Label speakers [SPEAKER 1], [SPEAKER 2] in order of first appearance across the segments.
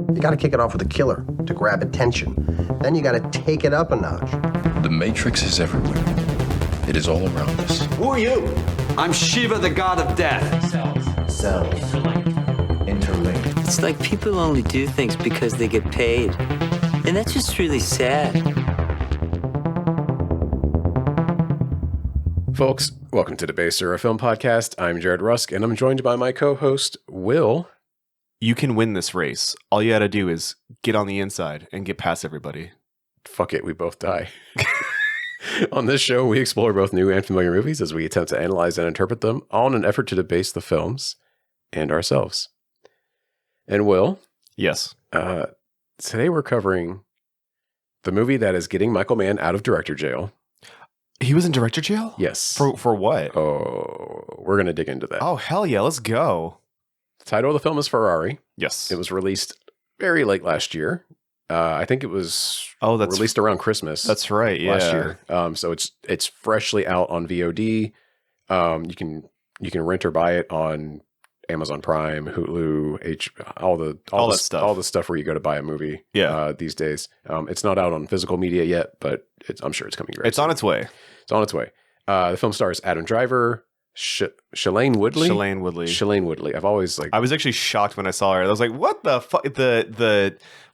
[SPEAKER 1] You got to kick it off with a killer to grab attention. Then you got to take it up a notch.
[SPEAKER 2] The Matrix is everywhere. It is all around us.
[SPEAKER 3] Who are you? I'm Shiva, the god of death.
[SPEAKER 4] Cells. Interlinked.
[SPEAKER 5] It's like people only do things because they get paid. And that's just really sad.
[SPEAKER 6] Folks, welcome to Debaser, a film podcast. I'm Jared Rusk, and I'm joined by my co-host, Will.
[SPEAKER 7] You can win this race. All you gotta do is get on the inside and get past everybody.
[SPEAKER 6] Fuck it, we both die. On this show, we explore both new and familiar movies as we attempt to analyze and interpret them, all in an effort to debase the films and ourselves. And Will?
[SPEAKER 7] Yes.
[SPEAKER 6] Today we're covering the movie that is getting Michael Mann out of director jail.
[SPEAKER 7] He was in director jail?
[SPEAKER 6] Yes.
[SPEAKER 7] For what?
[SPEAKER 6] Oh, we're going to dig into that.
[SPEAKER 7] Oh, hell yeah, let's go.
[SPEAKER 6] The title of the film is Ferrari.
[SPEAKER 7] Yes.
[SPEAKER 6] It was released very late last year. I think it was released around Christmas.
[SPEAKER 7] That's right, yeah.
[SPEAKER 6] Last year. So it's freshly out on VOD. You can rent or buy it on Amazon Prime, Hulu, all that stuff. All the stuff where you go to buy a movie.
[SPEAKER 7] Yeah.
[SPEAKER 6] These days. It's not out on physical media yet, but I'm sure it's coming.
[SPEAKER 7] It's on its way.
[SPEAKER 6] It's on its way. The film stars Adam Driver, Shailene Woodley. Shailene Woodley. I was actually shocked when I saw her. I was like, "What the fuck?"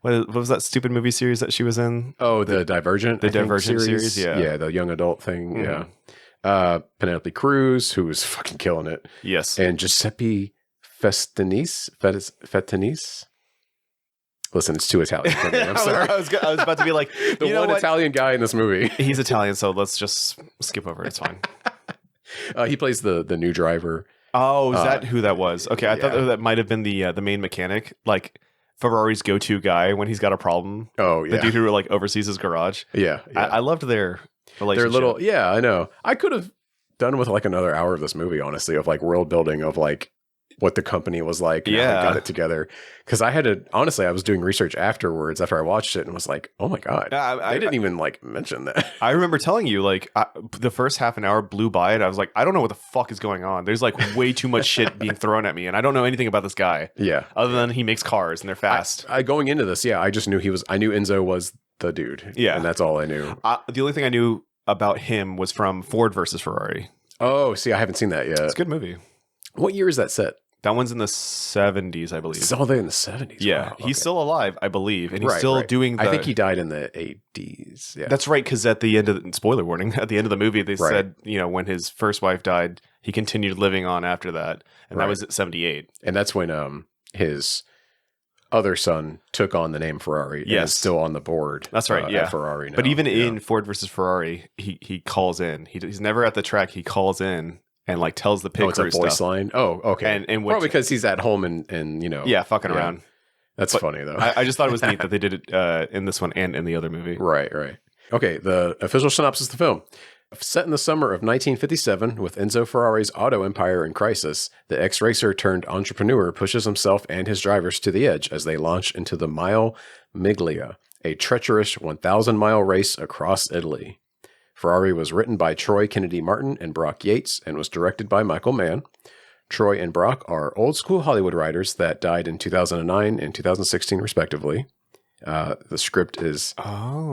[SPEAKER 6] What was that stupid movie series that she was in? Oh, the Divergent.
[SPEAKER 7] The Divergent series. Yeah,
[SPEAKER 6] yeah, the young adult thing. Mm-hmm. Yeah. Penelope Cruz, who was fucking killing it.
[SPEAKER 7] Yes,
[SPEAKER 6] and Giuseppe Fetinis. Listen, it's too Italian for me. I'm sorry.
[SPEAKER 7] I was about to be like,
[SPEAKER 6] Italian guy in this movie.
[SPEAKER 7] He's Italian, so let's just skip over it. It's fine.
[SPEAKER 6] He plays the new driver.
[SPEAKER 7] Oh, is that who that was? Okay, I thought that might have been the main mechanic, like Ferrari's go-to guy when he's got a problem.
[SPEAKER 6] Oh, yeah.
[SPEAKER 7] The dude who like oversees his garage.
[SPEAKER 6] Yeah.
[SPEAKER 7] I loved their relationship.
[SPEAKER 6] They're little. Yeah, I know. I could have done with like another hour of this movie, honestly, of like world building of like what the company was like. And how they got it together. Because I was doing research afterwards after I watched it and was like, oh my God, I didn't even like mention that.
[SPEAKER 7] I remember telling you like the first half an hour blew by and I was like, I don't know what the fuck is going on. There's like way too much shit being thrown at me and I don't know anything about this guy.
[SPEAKER 6] Yeah.
[SPEAKER 7] Other than he makes cars and they're fast.
[SPEAKER 6] Going into this, I just knew I knew Enzo was the dude. Yeah. And that's all I knew.
[SPEAKER 7] The only thing I knew about him was from Ford versus Ferrari.
[SPEAKER 6] Oh, see, I haven't seen that yet.
[SPEAKER 7] It's a good movie.
[SPEAKER 6] What year is that set?
[SPEAKER 7] That one's in the 70s, I believe.
[SPEAKER 6] It's all there in the 70s.
[SPEAKER 7] Yeah.
[SPEAKER 6] Wow, okay.
[SPEAKER 7] He's still alive, I believe. And he's still doing
[SPEAKER 6] I think he died in the 80s. Yeah.
[SPEAKER 7] That's right, because at the end of spoiler warning, at the end of the movie, they said, when his first wife died, he continued living on after that. And that was at 78.
[SPEAKER 6] And that's when his other son took on the name Ferrari.
[SPEAKER 7] Yes.
[SPEAKER 6] And is still on the board.
[SPEAKER 7] That's right, yeah.
[SPEAKER 6] At Ferrari now.
[SPEAKER 7] But even in Ford versus Ferrari, he calls in. He's never at the track. He calls in. And like tells the pit crew
[SPEAKER 6] it's a voice line. Oh, okay.
[SPEAKER 7] And
[SPEAKER 6] probably because he's at home and
[SPEAKER 7] fucking around.
[SPEAKER 6] That's funny though.
[SPEAKER 7] I just thought it was neat that they did it in this one and in the other movie.
[SPEAKER 6] Right. Okay, the official synopsis of the film. Set in the summer of 1957, with Enzo Ferrari's auto empire in crisis, the ex-racer turned entrepreneur pushes himself and his drivers to the edge as they launch into the Mile Miglia, a treacherous 1,000-mile race across Italy. Ferrari was written by Troy Kennedy Martin and Brock Yates and was directed by Michael Mann. Troy and Brock are old-school Hollywood writers that died in 2009 and 2016, respectively. The script is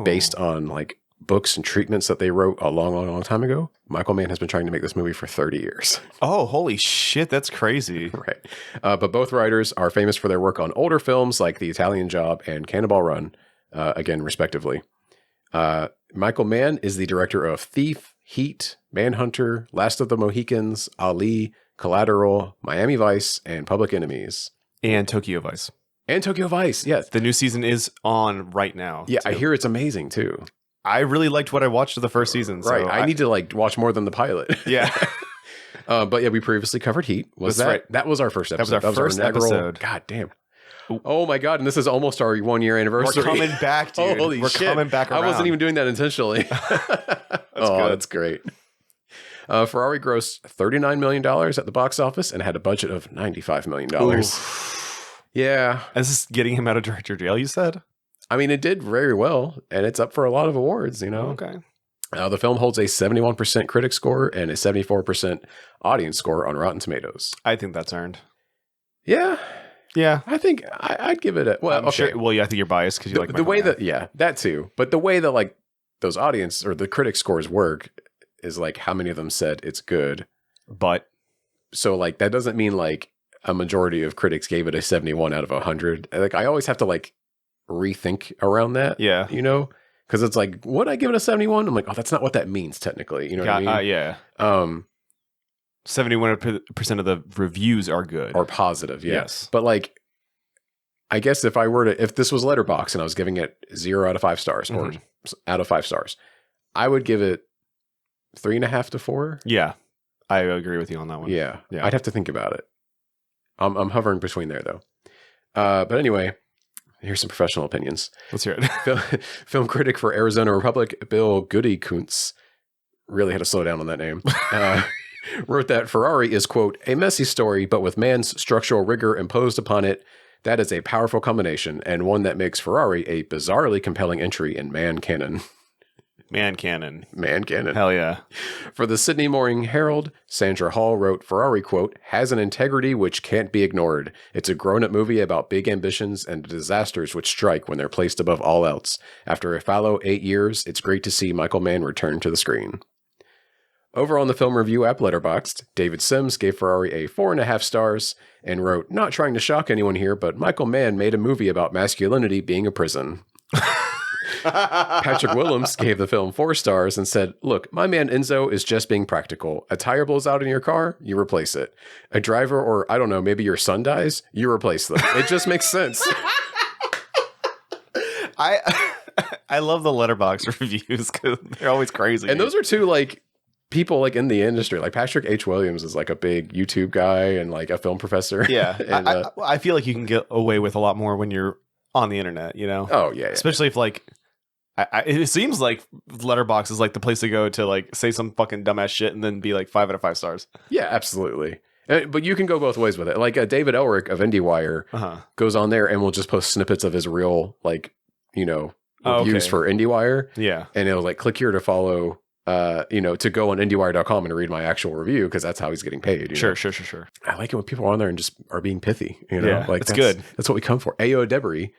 [SPEAKER 6] based on like books and treatments that they wrote a long time ago. Michael Mann has been trying to make this movie for 30 years.
[SPEAKER 7] Oh, holy shit, that's crazy.
[SPEAKER 6] Right. But both writers are famous for their work on older films like The Italian Job and Cannonball Run, again, respectively. Michael Mann is the director of Thief, Heat, Manhunter, Last of the Mohicans, Ali, Collateral, Miami Vice, and Public Enemies.
[SPEAKER 7] And Tokyo Vice.
[SPEAKER 6] Yes.
[SPEAKER 7] The new season is on right now.
[SPEAKER 6] Yeah, too. I hear it's amazing, too.
[SPEAKER 7] I really liked what I watched of the first season.
[SPEAKER 6] Right. So I need to like watch more than the pilot.
[SPEAKER 7] Yeah.
[SPEAKER 6] But yeah, we previously covered Heat. That was our first episode.
[SPEAKER 7] That was our first episode.
[SPEAKER 6] God damn. Oh my God, and this is almost our 1 year anniversary.
[SPEAKER 7] We're coming back, dude.
[SPEAKER 6] Holy shit.
[SPEAKER 7] Coming back around.
[SPEAKER 6] I wasn't even doing that intentionally. That's great. Ferrari grossed $39 million at the box office and had a budget of $95 million. Oof. Yeah.
[SPEAKER 7] Is this getting him out of director jail, you said?
[SPEAKER 6] I mean, it did very well, and it's up for a lot of awards,
[SPEAKER 7] Okay.
[SPEAKER 6] The film holds a 71% critic score and a 74% audience score on Rotten Tomatoes.
[SPEAKER 7] I think that's earned.
[SPEAKER 6] Yeah.
[SPEAKER 7] Yeah.
[SPEAKER 6] I think I'd give it a well.
[SPEAKER 7] I'm
[SPEAKER 6] Okay,
[SPEAKER 7] sure, well, yeah, I think you're biased because you like
[SPEAKER 6] the
[SPEAKER 7] Michael
[SPEAKER 6] way
[SPEAKER 7] Mann.
[SPEAKER 6] that too, but the way that like those audience or the critic scores work is like how many of them said it's good.
[SPEAKER 7] But
[SPEAKER 6] So like that doesn't mean like a majority of critics gave it a 71 out of 100. Like I always have to like rethink around that.
[SPEAKER 7] Yeah.
[SPEAKER 6] You know, because it's like, would I give it a 71? I'm like, oh, that's not what that means technically. You know what I mean?
[SPEAKER 7] yeah. 71% of the reviews are good.
[SPEAKER 6] Or positive, yeah.
[SPEAKER 7] Yes.
[SPEAKER 6] But like, I guess if this was Letterboxd and I was giving it 0 out of 5 stars or out of 5 stars, I would give it 3.5 to 4.
[SPEAKER 7] Yeah. I agree with you on that one.
[SPEAKER 6] Yeah.
[SPEAKER 7] Yeah.
[SPEAKER 6] I'd have to think about it. I'm hovering between there though. But anyway, here's some professional opinions.
[SPEAKER 7] Let's hear it.
[SPEAKER 6] Film critic for Arizona Republic, Bill Goody-Kuntz, really had to slow down on that name, wrote that Ferrari is, quote, a messy story, but with Mann's structural rigor imposed upon it, that is a powerful combination and one that makes Ferrari a bizarrely compelling entry in Mann canon.
[SPEAKER 7] Man canon.
[SPEAKER 6] Man canon.
[SPEAKER 7] Hell yeah.
[SPEAKER 6] For the Sydney Morning Herald, Sandra Hall wrote, Ferrari, quote, has an integrity which can't be ignored. It's a grown-up movie about big ambitions and disasters which strike when they're placed above all else. After a fallow 8 years, it's great to see Michael Mann return to the screen. Over on the film review app Letterboxd, David Sims gave Ferrari a 4.5 stars and wrote, not trying to shock anyone here, but Michael Mann made a movie about masculinity being a prison. Patrick Willems gave the film 4 stars and said, look, my man Enzo is just being practical. A tire blows out in your car, you replace it. A driver or, I don't know, maybe your son dies, you replace them. It just makes sense.
[SPEAKER 7] I love the Letterboxd reviews because they're always crazy.
[SPEAKER 6] And those are two like people like in the industry. Like Patrick H. Williams is like a big YouTube guy and like a film professor.
[SPEAKER 7] Yeah.
[SPEAKER 6] And,
[SPEAKER 7] I feel like you can get away with a lot more when you're on the internet, you know?
[SPEAKER 6] oh yeah.
[SPEAKER 7] Especially if like, it seems like Letterboxd is like the place to go to like say some fucking dumbass shit and then be like 5 out of 5 stars.
[SPEAKER 6] Yeah, absolutely. But you can go both ways with it. Like David Elric of IndieWire goes on there and will just post snippets of his real, like, you know, reviews for IndieWire.
[SPEAKER 7] Yeah.
[SPEAKER 6] And it'll like click here to follow, you know, to go on IndieWire.com and read my actual review because that's how he's getting paid.
[SPEAKER 7] Sure.
[SPEAKER 6] I like it when people are on there and just are being pithy. You know,
[SPEAKER 7] Yeah,
[SPEAKER 6] like
[SPEAKER 7] it's good.
[SPEAKER 6] That's what we come for. Ayo Debris,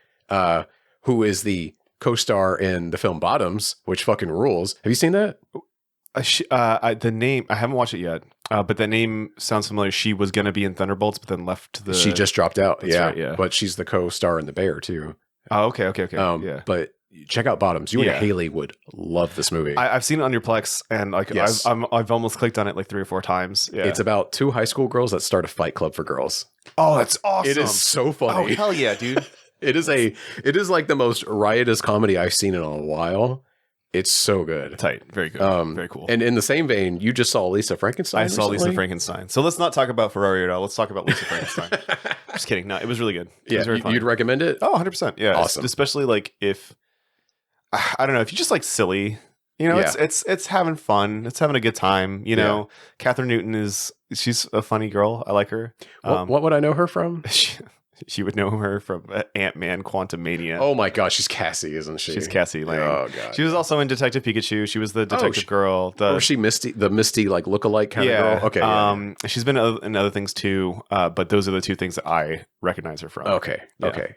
[SPEAKER 6] who is the co-star in the film Bottoms, which fucking rules. Have you seen that?
[SPEAKER 7] The name, I haven't watched it yet, but the name sounds familiar. She was going to be in Thunderbolts, but then left the...
[SPEAKER 6] She just dropped out.
[SPEAKER 7] That's right, yeah.
[SPEAKER 6] But she's the co-star in The Bear too.
[SPEAKER 7] Oh, okay. Yeah.
[SPEAKER 6] But check out Bottoms. You and Haley would love this movie.
[SPEAKER 7] I've seen it on your Plex, and like
[SPEAKER 6] Yes.
[SPEAKER 7] I've almost clicked on it like 3 or 4 times. Yeah.
[SPEAKER 6] It's about 2 high school girls that start a fight club for girls.
[SPEAKER 7] Oh, that's awesome.
[SPEAKER 6] It is so funny.
[SPEAKER 7] Oh, hell yeah, dude.
[SPEAKER 6] It is like the most riotous comedy I've seen in a while. It's so good.
[SPEAKER 7] Tight. Very good. Very cool.
[SPEAKER 6] And in the same vein, you just saw Lisa Frankenstein.
[SPEAKER 7] I saw Lisa
[SPEAKER 6] recently?
[SPEAKER 7] Frankenstein. So let's not talk about Ferrari at all. Let's talk about Lisa Frankenstein. Just kidding. No, it was really good. It was very funny.
[SPEAKER 6] You'd recommend it?
[SPEAKER 7] Oh, 100%. Yeah.
[SPEAKER 6] Awesome.
[SPEAKER 7] Especially like if, I don't know, if you just like silly, you know, it's having fun. It's having a good time. You know, Catherine Newton she's a funny girl. I like her.
[SPEAKER 6] What would I know her from?
[SPEAKER 7] She would know her from Ant-Man Quantumania.
[SPEAKER 6] Oh my gosh, she's Cassie, isn't she?
[SPEAKER 7] She's Cassie Lang.
[SPEAKER 6] Oh god.
[SPEAKER 7] She was also in Detective Pikachu. She was the detective girl.
[SPEAKER 6] Or was she Misty, the Misty like lookalike kind of girl? Okay.
[SPEAKER 7] She's been in other things too, but those are the 2 things that I recognize her from.
[SPEAKER 6] Okay.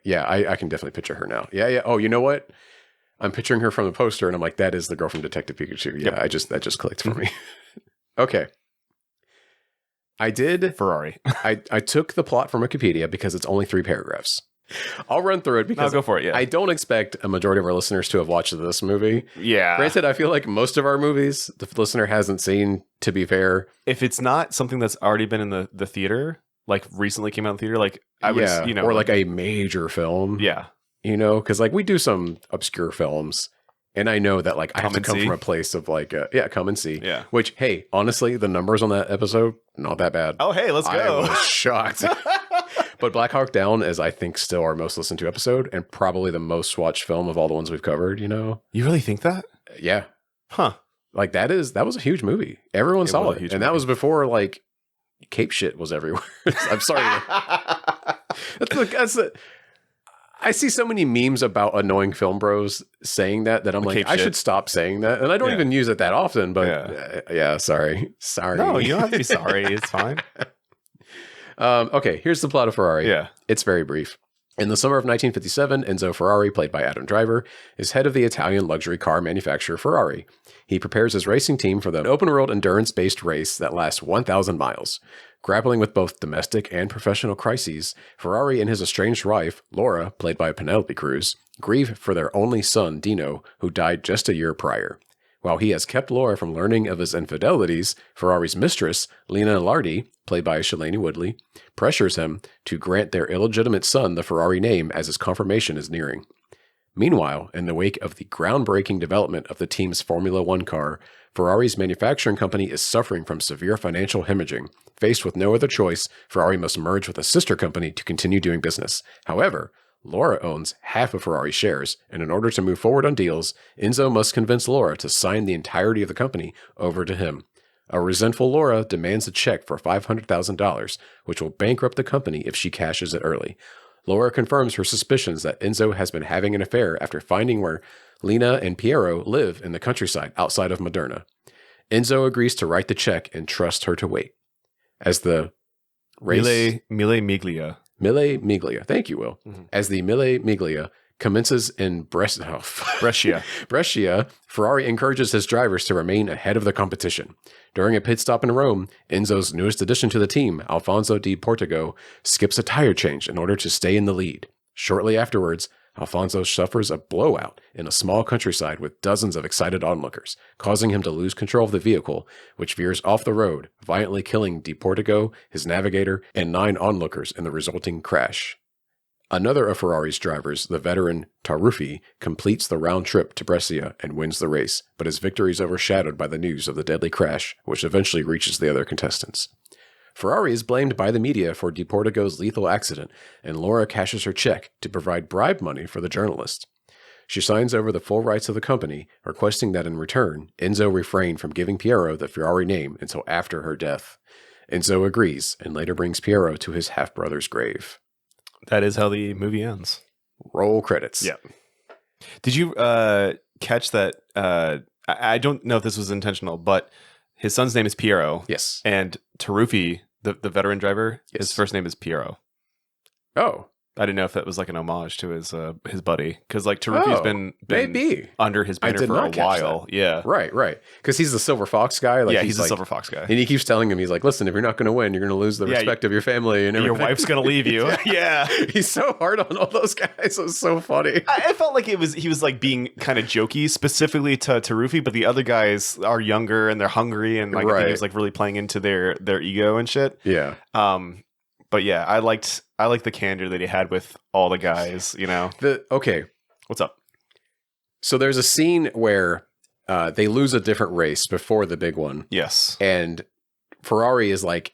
[SPEAKER 6] Yeah, I can definitely picture her now. Yeah. Oh, you know what? I'm picturing her from the poster, and I'm like, that is the girl from Detective Pikachu. Yeah, that just clicked for me. Okay. I did
[SPEAKER 7] Ferrari.
[SPEAKER 6] I took the plot from Wikipedia because it's only 3 paragraphs. I'll run through it because
[SPEAKER 7] go for it, yeah.
[SPEAKER 6] I don't expect a majority of our listeners to have watched this movie.
[SPEAKER 7] Yeah.
[SPEAKER 6] Granted, I feel like most of our movies the listener hasn't seen, to be fair.
[SPEAKER 7] If it's not something that's already been in the theater, like recently came out in the theater, like I would, you know.
[SPEAKER 6] Or like a major film.
[SPEAKER 7] Yeah.
[SPEAKER 6] You know, because like we do some obscure films. And I know that like I have to come from a place of like, come and see.
[SPEAKER 7] Yeah.
[SPEAKER 6] Which, hey, honestly, the numbers on that episode, not that bad.
[SPEAKER 7] Oh, hey, let's go.
[SPEAKER 6] I was shocked. But Black Hawk Down is, I think, still our most listened to episode and probably the most watched film of all the ones we've covered, you know?
[SPEAKER 7] You really think that?
[SPEAKER 6] Yeah.
[SPEAKER 7] Huh.
[SPEAKER 6] Like that was a huge movie. Everyone saw it. And
[SPEAKER 7] movie.
[SPEAKER 6] that was before like Cape shit was everywhere. I'm sorry. That's I see so many memes about annoying film bros saying that I'm like, I should stop saying that. And I don't even use it that often, but sorry.
[SPEAKER 7] No, you don't have to be sorry. It's fine.
[SPEAKER 6] Okay, here's the plot of Ferrari.
[SPEAKER 7] Yeah.
[SPEAKER 6] It's very brief. In the summer of 1957, Enzo Ferrari, played by Adam Driver, is head of the Italian luxury car manufacturer Ferrari. He prepares his racing team for the open-world endurance-based race that lasts 1,000 miles. Grappling with both domestic and professional crises, Ferrari and his estranged wife, Laura, played by Penelope Cruz, grieve for their only son, Dino, who died just a year prior. While he has kept Laura from learning of his infidelities, Ferrari's mistress, Lena Lardi, played by Shailene Woodley, pressures him to grant their illegitimate son the Ferrari name as his confirmation is nearing. Meanwhile, in the wake of the groundbreaking development of the team's Formula One car, Ferrari's manufacturing company is suffering from severe financial hemorrhaging. Faced with no other choice, Ferrari must merge with a sister company to continue doing business. However, Laura owns half of Ferrari's shares, and in order to move forward on deals, Enzo must convince Laura to sign the entirety of the company over to him. A resentful Laura demands a check for $500,000, which will bankrupt the company if she cashes it early. Laura confirms her suspicions that Enzo has been having an affair after finding where Lena and Piero live in the countryside outside of Moderna. Enzo agrees to write the check and trust her to wait. As the race...
[SPEAKER 7] Mille Miglia.
[SPEAKER 6] Mille Miglia. Thank you, Will. Mm-hmm. As the Mille Miglia commences in Brescia, Ferrari encourages his drivers to remain ahead of the competition. During a pit stop in Rome, Enzo's newest addition to the team, Alfonso Di Portigo, skips a tire change in order to stay in the lead. Shortly afterwards, Alfonso suffers a blowout in a small countryside with dozens of excited onlookers, causing him to lose control of the vehicle, which veers off the road, violently killing Di Portigo, his navigator, and 9 onlookers in the resulting crash. Another of Ferrari's drivers, the veteran Taruffi, completes the round trip to Brescia and wins the race, but his victory is overshadowed by the news of the deadly crash, which eventually reaches the other contestants. Ferrari is blamed by the media for Di Portigo's lethal accident, and Laura cashes her check to provide bribe money for the journalist. She signs over the full rights of the company, requesting that in return, Enzo refrain from giving Piero the Ferrari name until after her death. Enzo agrees, and later brings Piero to his half-brother's grave.
[SPEAKER 7] That is how the movie ends.
[SPEAKER 6] Roll credits.
[SPEAKER 7] Yeah. Did you catch that? I don't know if this was intentional, but his son's name is Piero.
[SPEAKER 6] Yes.
[SPEAKER 7] And Taruffi, the veteran driver,
[SPEAKER 6] yes.
[SPEAKER 7] His first name is Piero.
[SPEAKER 6] Oh.
[SPEAKER 7] I didn't know if that was like an homage to his buddy, because like Taruffi's been
[SPEAKER 6] maybe
[SPEAKER 7] under his banner for a while. Yeah,
[SPEAKER 6] right. Because he's the Silver Fox guy. Like,
[SPEAKER 7] yeah, he's the Silver Fox guy,
[SPEAKER 6] and he keeps telling him, he's like, "Listen, if you're not going to win, you're going to lose the respect of your family and everything.
[SPEAKER 7] Your wife's going to leave you." Yeah,
[SPEAKER 6] he's so hard on all those guys. It was so funny.
[SPEAKER 7] I felt like he was like being kind of jokey, specifically to Taruffi, but the other guys are younger and they're hungry, and like I think he was like really playing into their ego and shit.
[SPEAKER 6] Yeah.
[SPEAKER 7] But yeah, I liked the candor that he had with all the guys, you know.
[SPEAKER 6] Okay.
[SPEAKER 7] What's up?
[SPEAKER 6] So there's a scene where they lose a different race before the big one.
[SPEAKER 7] Yes.
[SPEAKER 6] And Ferrari is like,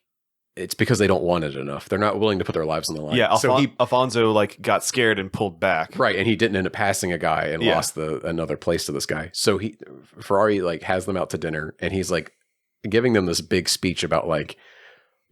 [SPEAKER 6] it's because they don't want it enough. They're not willing to put their lives on the line.
[SPEAKER 7] Yeah, Alfonso like got scared and pulled back.
[SPEAKER 6] Right, and he didn't end up passing a guy and lost another place to this guy. So Ferrari like has them out to dinner, and he's like giving them this big speech about like,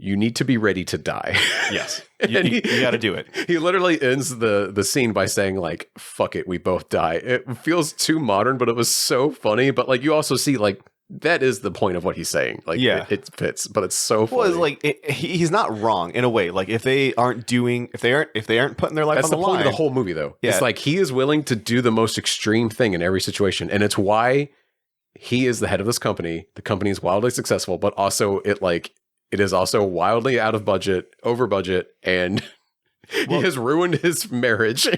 [SPEAKER 6] you need to be ready to die.
[SPEAKER 7] Yes. You got to do it.
[SPEAKER 6] He literally ends the scene by saying like, fuck it, we both die. It feels too modern, but it was so funny. But like, you also see like, that is the point of what he's saying. Like, yeah, it fits, but it's so funny.
[SPEAKER 7] Well, it's like he's not wrong in a way. Like if they aren't putting their life on the line.
[SPEAKER 6] That's the point of the whole movie, though. Yeah. It's like he is willing to do the most extreme thing in every situation, and it's why he is the head of this company. The company is wildly successful, but also it is also wildly out of budget, over budget, and he has ruined his marriage.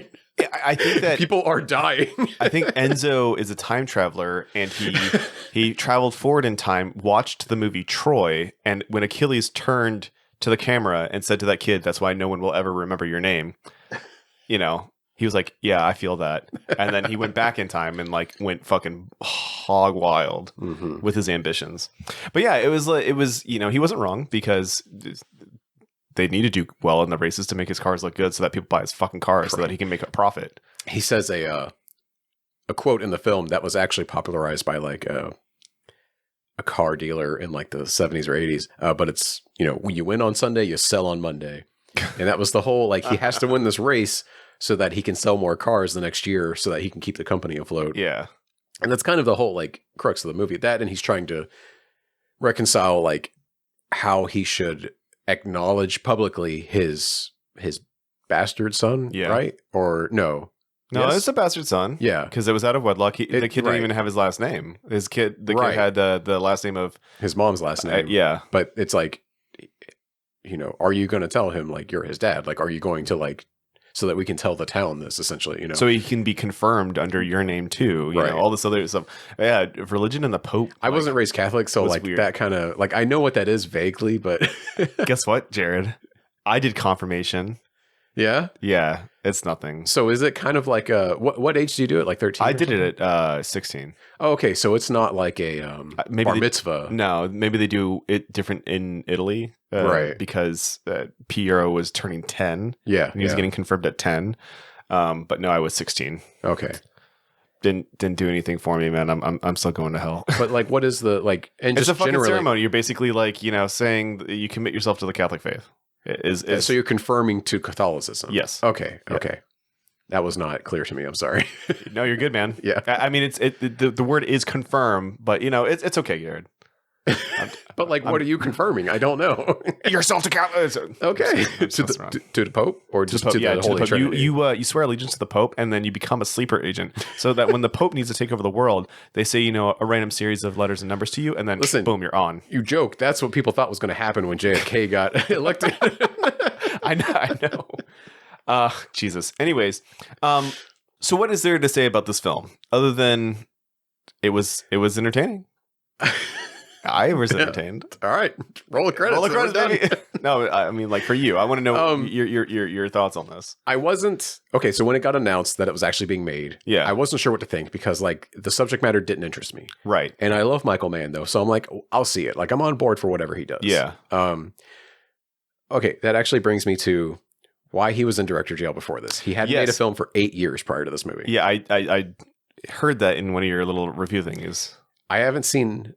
[SPEAKER 7] I think that
[SPEAKER 6] people are dying.
[SPEAKER 7] I think Enzo is a time traveler, and he traveled forward in time, watched the movie Troy, and when Achilles turned to the camera and said to that kid, "That's why no one will ever remember your name," you know, he was like, "Yeah, I feel that," and then he went back in time and like went fucking hog wild with his ambitions. But yeah, it was you know, he wasn't wrong, because they need to do well in the races to make his cars look good so that people buy his fucking cars so that he can make a profit.
[SPEAKER 6] He says a quote in the film that was actually popularized by like a car dealer in like the 70s or 80s. But it's, you know, when you win on Sunday, you sell on Monday. And that was the whole, like, he has to win this race so that he can sell more cars the next year so that he can keep the company afloat.
[SPEAKER 7] Yeah.
[SPEAKER 6] And that's kind of the whole like crux of the movie. That, and he's trying to reconcile like how he should acknowledge publicly his bastard son,
[SPEAKER 7] Yeah.
[SPEAKER 6] right? Or no?
[SPEAKER 7] No,
[SPEAKER 6] Yes?
[SPEAKER 7] it's a bastard son.
[SPEAKER 6] Yeah.
[SPEAKER 7] Because it was out of wedlock. The kid didn't
[SPEAKER 6] right.
[SPEAKER 7] even have his last name. The kid
[SPEAKER 6] Right.
[SPEAKER 7] had the last name of
[SPEAKER 6] His mom's last name.
[SPEAKER 7] yeah.
[SPEAKER 6] But it's like, are you going to tell him like you're his dad? Like, are you going to like, so that we can tell the town this essentially,
[SPEAKER 7] So he can be confirmed under your name too. You
[SPEAKER 6] Right.
[SPEAKER 7] know, all this other stuff. Yeah, religion and the Pope.
[SPEAKER 6] I wasn't raised Catholic, so
[SPEAKER 7] was
[SPEAKER 6] like
[SPEAKER 7] weird.
[SPEAKER 6] that kind of like I know what that is vaguely, but
[SPEAKER 7] Guess what, Jared? I did confirmation.
[SPEAKER 6] yeah.
[SPEAKER 7] Yeah, it's nothing.
[SPEAKER 6] So is it kind of like what age do you do it? Like 13?
[SPEAKER 7] I did it at 16.
[SPEAKER 6] Oh, okay, so it's not like a
[SPEAKER 7] Maybe
[SPEAKER 6] bar
[SPEAKER 7] they-
[SPEAKER 6] mitzvah.
[SPEAKER 7] No, maybe they do it different in Italy,
[SPEAKER 6] Right.
[SPEAKER 7] Because Piero was turning 10.
[SPEAKER 6] Yeah,
[SPEAKER 7] and he was
[SPEAKER 6] yeah.
[SPEAKER 7] getting confirmed at 10. But no, I was 16.
[SPEAKER 6] Okay,
[SPEAKER 7] Didn't do anything for me, man. I'm still going to hell.
[SPEAKER 6] but like, what is the like? And
[SPEAKER 7] It's
[SPEAKER 6] just
[SPEAKER 7] a fucking
[SPEAKER 6] generally,
[SPEAKER 7] ceremony. You're basically like saying that you commit yourself to the Catholic faith. Is
[SPEAKER 6] so you're confirming to Catholicism.
[SPEAKER 7] Yes.
[SPEAKER 6] Okay.
[SPEAKER 7] Yeah.
[SPEAKER 6] Okay. That was not clear to me. I'm sorry.
[SPEAKER 7] No, you're good, man.
[SPEAKER 6] Yeah.
[SPEAKER 7] I mean, the word is confirm, but it's okay, Jared.
[SPEAKER 6] But like, what are you confirming? I don't know.
[SPEAKER 7] Yourself to Catholic.
[SPEAKER 6] Okay,
[SPEAKER 7] to
[SPEAKER 6] to the Pope or just to the Holy
[SPEAKER 7] Pope.
[SPEAKER 6] Trinity?
[SPEAKER 7] You swear allegiance to the Pope, and then you become a sleeper agent, so that when the Pope needs to take over the world, they say a random series of letters and numbers to you, and then
[SPEAKER 6] Listen.
[SPEAKER 7] boom, you're on.
[SPEAKER 6] You joke. That's what people thought was going to happen when JFK got elected.
[SPEAKER 7] I know. Jesus. Anyways, so what is there to say about this film other than it was entertaining? I was entertained.
[SPEAKER 6] All right, roll the credits.
[SPEAKER 7] Roll the
[SPEAKER 6] and we're
[SPEAKER 7] credits,
[SPEAKER 6] done.
[SPEAKER 7] baby. No, I mean, like for you, I want to know
[SPEAKER 6] Um,
[SPEAKER 7] your thoughts on this.
[SPEAKER 6] I wasn't okay. So when it got announced that it was actually being made,
[SPEAKER 7] Yeah.
[SPEAKER 6] I wasn't sure what to think because like the subject matter didn't interest me,
[SPEAKER 7] Right.
[SPEAKER 6] and I love Michael Mann though, so I'm like, I'll see it. Like I'm on board for whatever he does.
[SPEAKER 7] Yeah.
[SPEAKER 6] Okay, that actually brings me to why he was in director jail before this. He hadn't made a
[SPEAKER 7] Yes.
[SPEAKER 6] film for 8 years prior to this movie.
[SPEAKER 7] Yeah, I heard that in one of your little review things.
[SPEAKER 6] I haven't seen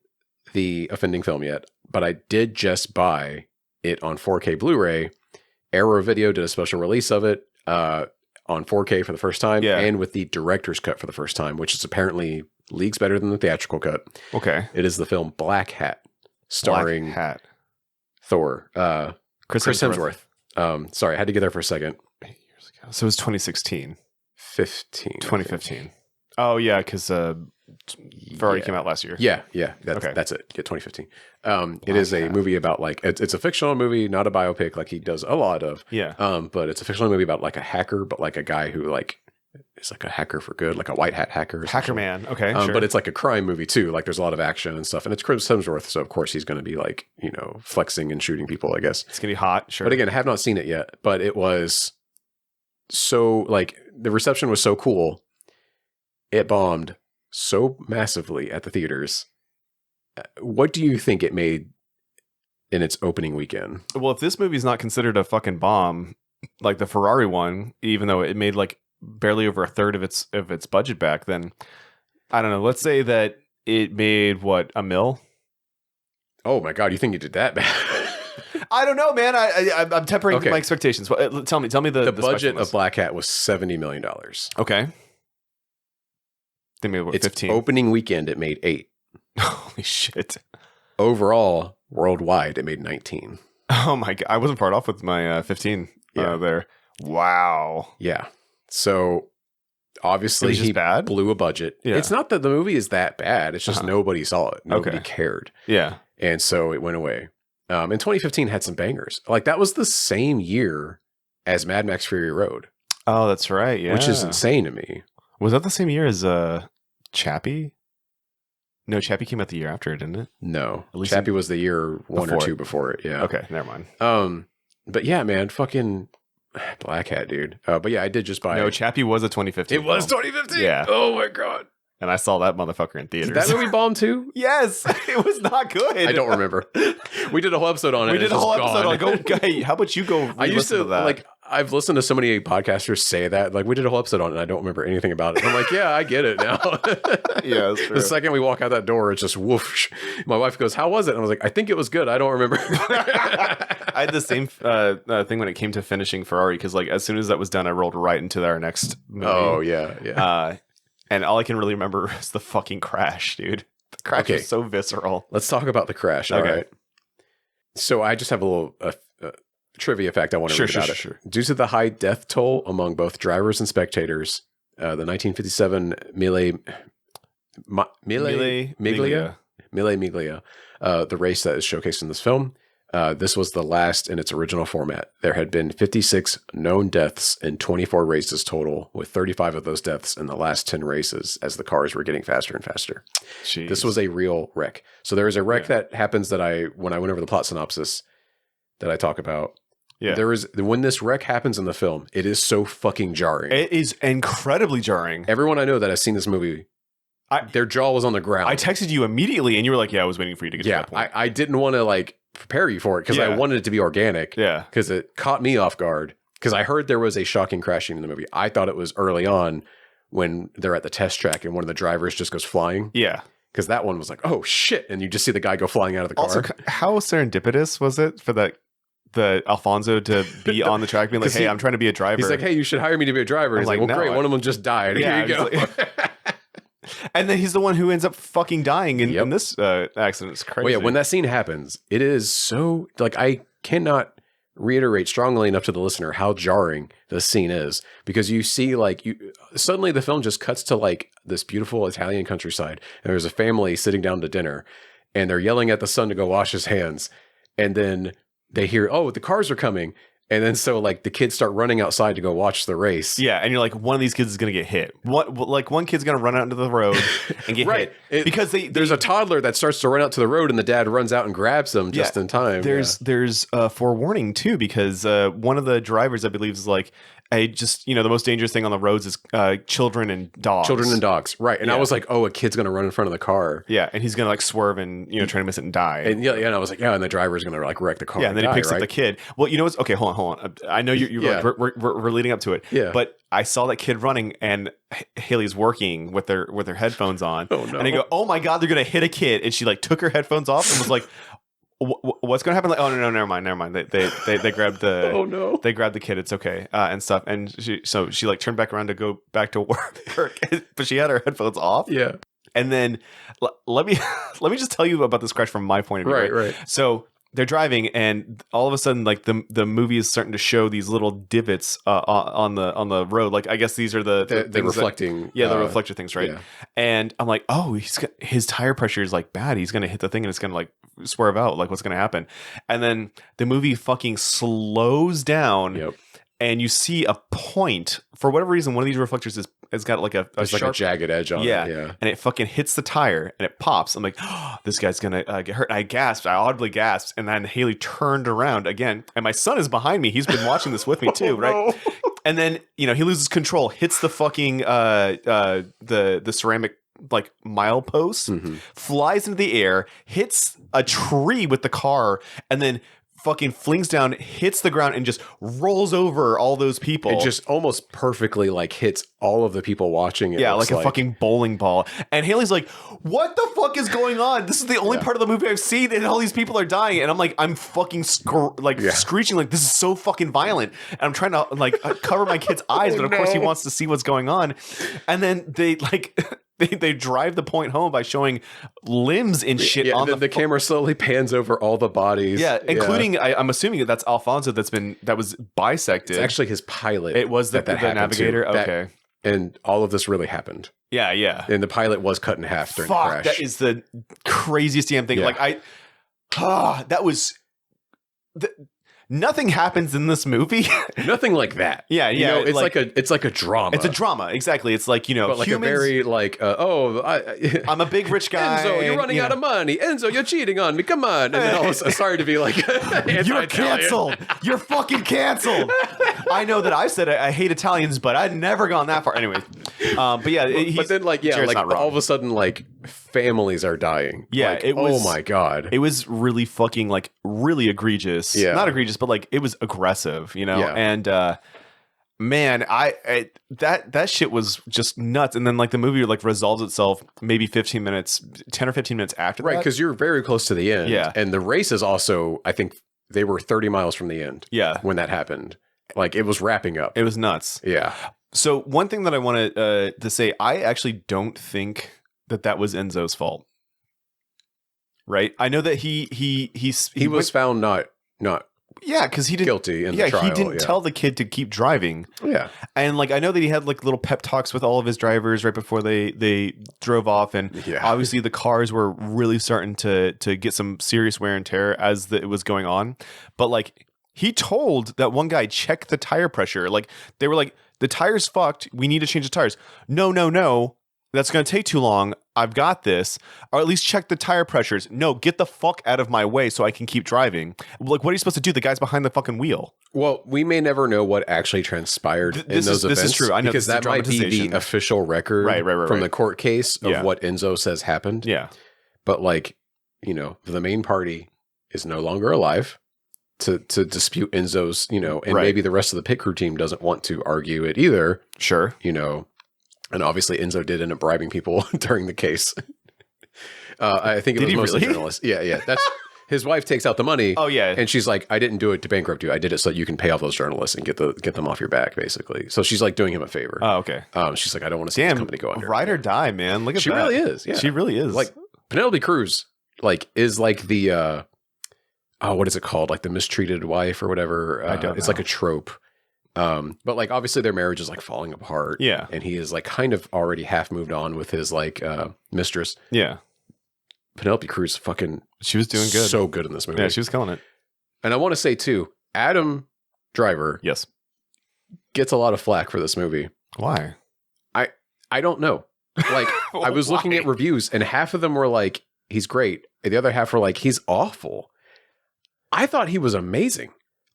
[SPEAKER 6] the offending film yet, but I did just buy it on 4K Blu-ray. Arrow Video did a special release of it on 4K for the first time,
[SPEAKER 7] Yeah.
[SPEAKER 6] and with the director's cut for the first time, which is apparently leagues better than the theatrical cut.
[SPEAKER 7] Okay.
[SPEAKER 6] It is the film Black Hat, starring
[SPEAKER 7] Black Hat.
[SPEAKER 6] Thor,
[SPEAKER 7] Chris
[SPEAKER 6] Hemsworth. Sorry, I had to get there for a second.
[SPEAKER 7] 8 years ago. So it was 2016.
[SPEAKER 6] 15.
[SPEAKER 7] 2015. Oh yeah, because Ferrari
[SPEAKER 6] Yeah.
[SPEAKER 7] came out last year.
[SPEAKER 6] Yeah,
[SPEAKER 7] Okay.
[SPEAKER 6] that's it. Yeah, 2015. It is a movie about like it's a fictional movie, not a biopic, like he does a lot of.
[SPEAKER 7] Yeah.
[SPEAKER 6] But it's a fictional movie about like a hacker, but like a guy who like is like a hacker for good, like a white hat hacker.
[SPEAKER 7] Hacker
[SPEAKER 6] essentially.
[SPEAKER 7] Man. Okay. Sure.
[SPEAKER 6] But it's like a crime movie too. Like there's a lot of action and stuff, and it's Chris Hemsworth, so of course he's going to be like flexing and shooting people, I guess.
[SPEAKER 7] it's gonna be hot. Sure.
[SPEAKER 6] But again, I have not seen it yet. But it was so like the reception was so cool. It bombed so massively at the theaters. What do you think it made in its opening weekend?
[SPEAKER 7] Well, if this movie's not considered a fucking bomb, like the Ferrari one, even though it made like barely over a third of its budget back, then I don't know. Let's say that it made what, $1 million?
[SPEAKER 6] Oh my god, you think you did that bad?
[SPEAKER 7] I don't know, man. I'm tempering
[SPEAKER 6] Okay.
[SPEAKER 7] my expectations. Tell me the
[SPEAKER 6] The budget
[SPEAKER 7] special
[SPEAKER 6] of
[SPEAKER 7] list.
[SPEAKER 6] Black Hat was $70 million.
[SPEAKER 7] Okay. They made what,
[SPEAKER 6] Its
[SPEAKER 7] 15?
[SPEAKER 6] opening weekend, it made 8.
[SPEAKER 7] Holy shit.
[SPEAKER 6] Overall, worldwide, it made 19.
[SPEAKER 7] Oh my god. I wasn't far off with my 15
[SPEAKER 6] Yeah.
[SPEAKER 7] there. Wow.
[SPEAKER 6] Yeah. So obviously
[SPEAKER 7] It was just
[SPEAKER 6] he
[SPEAKER 7] bad?
[SPEAKER 6] blew a budget.
[SPEAKER 7] Yeah.
[SPEAKER 6] It's not that the movie is that bad. It's just nobody saw it. Nobody
[SPEAKER 7] Okay.
[SPEAKER 6] cared.
[SPEAKER 7] Yeah.
[SPEAKER 6] And so it went away. And 2015 had some bangers. Like that was the same year as Mad Max Fury Road,
[SPEAKER 7] Oh, that's right. Yeah.
[SPEAKER 6] which is insane to me.
[SPEAKER 7] Was that the same year as Chappie? No, Chappie came out the year after it, didn't it?
[SPEAKER 6] No.
[SPEAKER 7] At least
[SPEAKER 6] Chappie was the year one or
[SPEAKER 7] before
[SPEAKER 6] two
[SPEAKER 7] it.
[SPEAKER 6] before it. Yeah.
[SPEAKER 7] Okay, never mind.
[SPEAKER 6] But yeah, man, fucking Black Hat, dude. But yeah, I did just buy
[SPEAKER 7] No,
[SPEAKER 6] it.
[SPEAKER 7] Chappie was a 2015.
[SPEAKER 6] It was
[SPEAKER 7] film.
[SPEAKER 6] 2015.
[SPEAKER 7] Yeah.
[SPEAKER 6] Oh my god.
[SPEAKER 7] And I saw that motherfucker in theaters.
[SPEAKER 6] Did that movie bomb too?
[SPEAKER 7] Yes, it was not good.
[SPEAKER 6] I don't remember. We did a whole episode on it.
[SPEAKER 7] We
[SPEAKER 6] and
[SPEAKER 7] did
[SPEAKER 6] it's
[SPEAKER 7] a whole
[SPEAKER 6] just
[SPEAKER 7] episode
[SPEAKER 6] gone.
[SPEAKER 7] on go. Hey, how about you go?
[SPEAKER 6] I used
[SPEAKER 7] re-listen
[SPEAKER 6] to
[SPEAKER 7] that.
[SPEAKER 6] like. I've listened to so many podcasters say that. Like we did a whole episode on it, and I don't remember anything about it. I'm like, yeah, I get it now.
[SPEAKER 7] Yeah, that's true.
[SPEAKER 6] The second we walk out that door, it's just whoosh. My wife goes, "How was it?" And I was like, "I think it was good. I don't remember."
[SPEAKER 7] I had the same thing when it came to finishing Ferrari because, like, as soon as that was done, I rolled right into our next movie.
[SPEAKER 6] Oh yeah.
[SPEAKER 7] And all I can really remember is the fucking crash, dude. The crash
[SPEAKER 6] Okay.
[SPEAKER 7] was so visceral.
[SPEAKER 6] Let's talk about the crash. All
[SPEAKER 7] Okay.
[SPEAKER 6] right. So I just have a trivia fact I want to read about it. Due to the high death toll among both drivers and spectators, the 1957 Mille Miglia, the race that is showcased in this film, this was the last in its original format. There had been 56 known deaths in 24 races total, with 35 of those deaths in the last 10 races as the cars were getting faster and faster.
[SPEAKER 7] Jeez.
[SPEAKER 6] This was a real wreck. So there is a wreck that happens that when I went over the plot synopsis that I talk about.
[SPEAKER 7] Yeah.
[SPEAKER 6] When this wreck happens in the film, it is so fucking jarring.
[SPEAKER 7] It is incredibly jarring.
[SPEAKER 6] Everyone I know that has seen this movie, their jaw was on the ground.
[SPEAKER 7] I texted you immediately and you were like, yeah, I was waiting for you to get to that point.
[SPEAKER 6] I didn't want to prepare you for it because I wanted it to be organic.
[SPEAKER 7] Yeah.
[SPEAKER 6] Because it caught me off guard. Because I heard there was a shocking crashing in the movie. I thought it was early on when they're at the test track and one of the drivers just goes flying.
[SPEAKER 7] Yeah.
[SPEAKER 6] Because that one was like, oh shit. And you just see the guy go flying out of the car.
[SPEAKER 7] Also, how serendipitous was it for the Alfonso to be on the track being like, hey, I'm trying to be a driver.
[SPEAKER 6] He's like, hey, you should hire me to be a driver. He's like, well,
[SPEAKER 7] no,
[SPEAKER 6] great. One of them just died.
[SPEAKER 7] Yeah,
[SPEAKER 6] Here you go.
[SPEAKER 7] And then he's the one who ends up fucking dying in this accident. It's crazy.
[SPEAKER 6] Well, yeah, when that scene happens, it is so, I cannot reiterate strongly enough to the listener how jarring the scene is. Because you see, suddenly the film just cuts to, this beautiful Italian countryside. And there's a family sitting down to dinner. And they're yelling at the son to go wash his hands. And then they hear, oh, the cars are coming. And then so the kids start running outside to go watch the race.
[SPEAKER 7] Yeah, and you're like, one of these kids is going to get hit. One kid's going to run out into the road and get hit. Because there's
[SPEAKER 6] a toddler that starts to run out to the road and the dad runs out and grabs them just in time.
[SPEAKER 7] There's forewarning too, because one of the drivers, I believe, is like, the most dangerous thing on the roads is children and dogs.
[SPEAKER 6] Children and dogs, right. And I was like, oh, a kid's going to run in front of the car.
[SPEAKER 7] Yeah, and he's going to swerve and, try to miss it and die.
[SPEAKER 6] And and I was like, and the driver's going to wreck the car.
[SPEAKER 7] Yeah, and then he picks up the kid. Well, you know what's, okay, hold on. I know we're leading up to it.
[SPEAKER 6] Yeah.
[SPEAKER 7] But I saw that kid running and Haley's working with their headphones on.
[SPEAKER 6] Oh, no.
[SPEAKER 7] And I go, oh my God, they're going to hit a kid. And she took her headphones off and was like, what's going to happen? Like, oh no, never mind. They grabbed the
[SPEAKER 6] oh no,
[SPEAKER 7] they grabbed the kid. It's okay and stuff. And she turned back around to go back to work, but she had her headphones off.
[SPEAKER 6] Yeah.
[SPEAKER 7] And then let me just tell you about this crash from my point of view.
[SPEAKER 6] Right.
[SPEAKER 7] So they're driving, and all of a sudden, the movie is starting to show these little divots on the road. I guess these are the
[SPEAKER 6] reflecting.
[SPEAKER 7] The reflector things, right?
[SPEAKER 6] Yeah.
[SPEAKER 7] And I'm like, oh, his tire pressure is bad. He's gonna hit the thing, and it's gonna swerve out. What's gonna happen? And then the movie fucking slows down.
[SPEAKER 6] Yep.
[SPEAKER 7] And you see a point, for whatever reason, one of these reflectors has got a sharp,
[SPEAKER 6] a jagged edge on it. Yeah.
[SPEAKER 7] And it fucking hits the tire and it pops. I'm like, oh, this guy's going to get hurt. I audibly gasped. And then Haley turned around again. And my son is behind me. He's been watching this with me too, right?
[SPEAKER 6] No.
[SPEAKER 7] And then, he loses control, hits the fucking, the ceramic milepost, flies into the air, hits a tree with the car, and then fucking flings down, hits the ground, and just rolls over all those people.
[SPEAKER 6] It just almost perfectly hits all of the people watching it.
[SPEAKER 7] Yeah, like a fucking bowling ball. And Haley's like, what the fuck is going on? This is the only part of the movie I've seen, and all these people are dying. And I'm like, I'm fucking screeching this is so fucking violent. And I'm trying to cover my kid's eyes, but of course he wants to see what's going on. And then they They drive the point home by showing limbs and shit on
[SPEAKER 6] the camera slowly pans over all the bodies.
[SPEAKER 7] Yeah, including I'm assuming that's Alfonso that was bisected.
[SPEAKER 6] It's actually his pilot.
[SPEAKER 7] It was the navigator. Okay.
[SPEAKER 6] And all of this really happened.
[SPEAKER 7] Yeah.
[SPEAKER 6] And the pilot was cut in half during the crash.
[SPEAKER 7] That is the craziest damn thing.
[SPEAKER 6] Yeah.
[SPEAKER 7] That was nothing happens in this movie.
[SPEAKER 6] Nothing like that.
[SPEAKER 7] Yeah.
[SPEAKER 6] It's like a drama.
[SPEAKER 7] It's a drama, exactly. It's
[SPEAKER 6] but humans, a very
[SPEAKER 7] I'm a big rich guy.
[SPEAKER 6] Enzo, you're running out of money. Enzo, you're cheating on me. Come on. And then sorry to be
[SPEAKER 7] you're canceled. You're fucking canceled. I know that I said I hate Italians, but I'd never gone that far. Anyway, but yeah.
[SPEAKER 6] But then all of a sudden families are dying.
[SPEAKER 7] Yeah, it was.
[SPEAKER 6] Oh my God.
[SPEAKER 7] It was really fucking really egregious.
[SPEAKER 6] Yeah.
[SPEAKER 7] Not egregious, but it was aggressive,
[SPEAKER 6] Yeah.
[SPEAKER 7] And man, that shit was just nuts. And then the movie resolves itself maybe 10 or 15 minutes after that.
[SPEAKER 6] Right, because you're very close to the end.
[SPEAKER 7] Yeah.
[SPEAKER 6] And the race is also, I think they were 30 miles from the end.
[SPEAKER 7] Yeah.
[SPEAKER 6] When that happened. It was wrapping up.
[SPEAKER 7] It was nuts.
[SPEAKER 6] Yeah.
[SPEAKER 7] So one thing that I want to say, I actually don't think that was Enzo's fault. Right? I know that he
[SPEAKER 6] was found not
[SPEAKER 7] Yeah, because he didn't
[SPEAKER 6] guilty in the trial.
[SPEAKER 7] he didn't tell the kid to keep driving.
[SPEAKER 6] Yeah.
[SPEAKER 7] And like I know that he had like little pep talks with all of his drivers right before they drove off, and obviously the cars were really starting to get some serious wear and tear as it was going on. But like he told that one guy, check the tire pressure. Like they were like, the tire's fucked. We need to change the tires. No. That's going to take too long. I've got this. Or at least check the tire pressures. No, get the fuck out of my way so I can keep driving. Like, what are you supposed to do? The guy's behind the fucking wheel.
[SPEAKER 6] Well, we may never know what actually transpired in those events.
[SPEAKER 7] This is true. I know
[SPEAKER 6] because that might be the official record from the court case of what Enzo says happened.
[SPEAKER 7] Yeah.
[SPEAKER 6] But like, you know, the main party is no longer alive to dispute Enzo's, you know, and maybe the rest of the pit crew team doesn't want to argue it either.
[SPEAKER 7] Sure.
[SPEAKER 6] You know, and obviously Enzo did end up bribing people during the case. I think it was mostly journalists. Yeah. That's his wife takes out the money.
[SPEAKER 7] Oh yeah.
[SPEAKER 6] And she's like, I didn't do it to bankrupt you. I did it so you can pay off those journalists and get them off your back, basically. So she's like doing him a favor.
[SPEAKER 7] Oh, okay.
[SPEAKER 6] She's like, I don't want to see this company go under.
[SPEAKER 7] Ride or die, man. Look at that.
[SPEAKER 6] She really is. Yeah.
[SPEAKER 7] She really is.
[SPEAKER 6] Like Penelope Cruz, like, is like the what is it called? Like the mistreated wife or whatever.
[SPEAKER 7] I don't know.
[SPEAKER 6] It's like a trope. But like obviously their marriage is like falling apart.
[SPEAKER 7] Yeah.
[SPEAKER 6] And he is like kind of already half moved on with his like mistress.
[SPEAKER 7] Yeah.
[SPEAKER 6] Penelope Cruz
[SPEAKER 7] she was doing good.
[SPEAKER 6] So good in this movie.
[SPEAKER 7] Yeah, she was killing it.
[SPEAKER 6] And I want to say too, Adam Driver gets a lot of flack for this movie.
[SPEAKER 7] Why?
[SPEAKER 6] I don't know. Like I was looking at reviews and half of them were like, he's great. And the other half were like, he's awful. I thought he was amazing.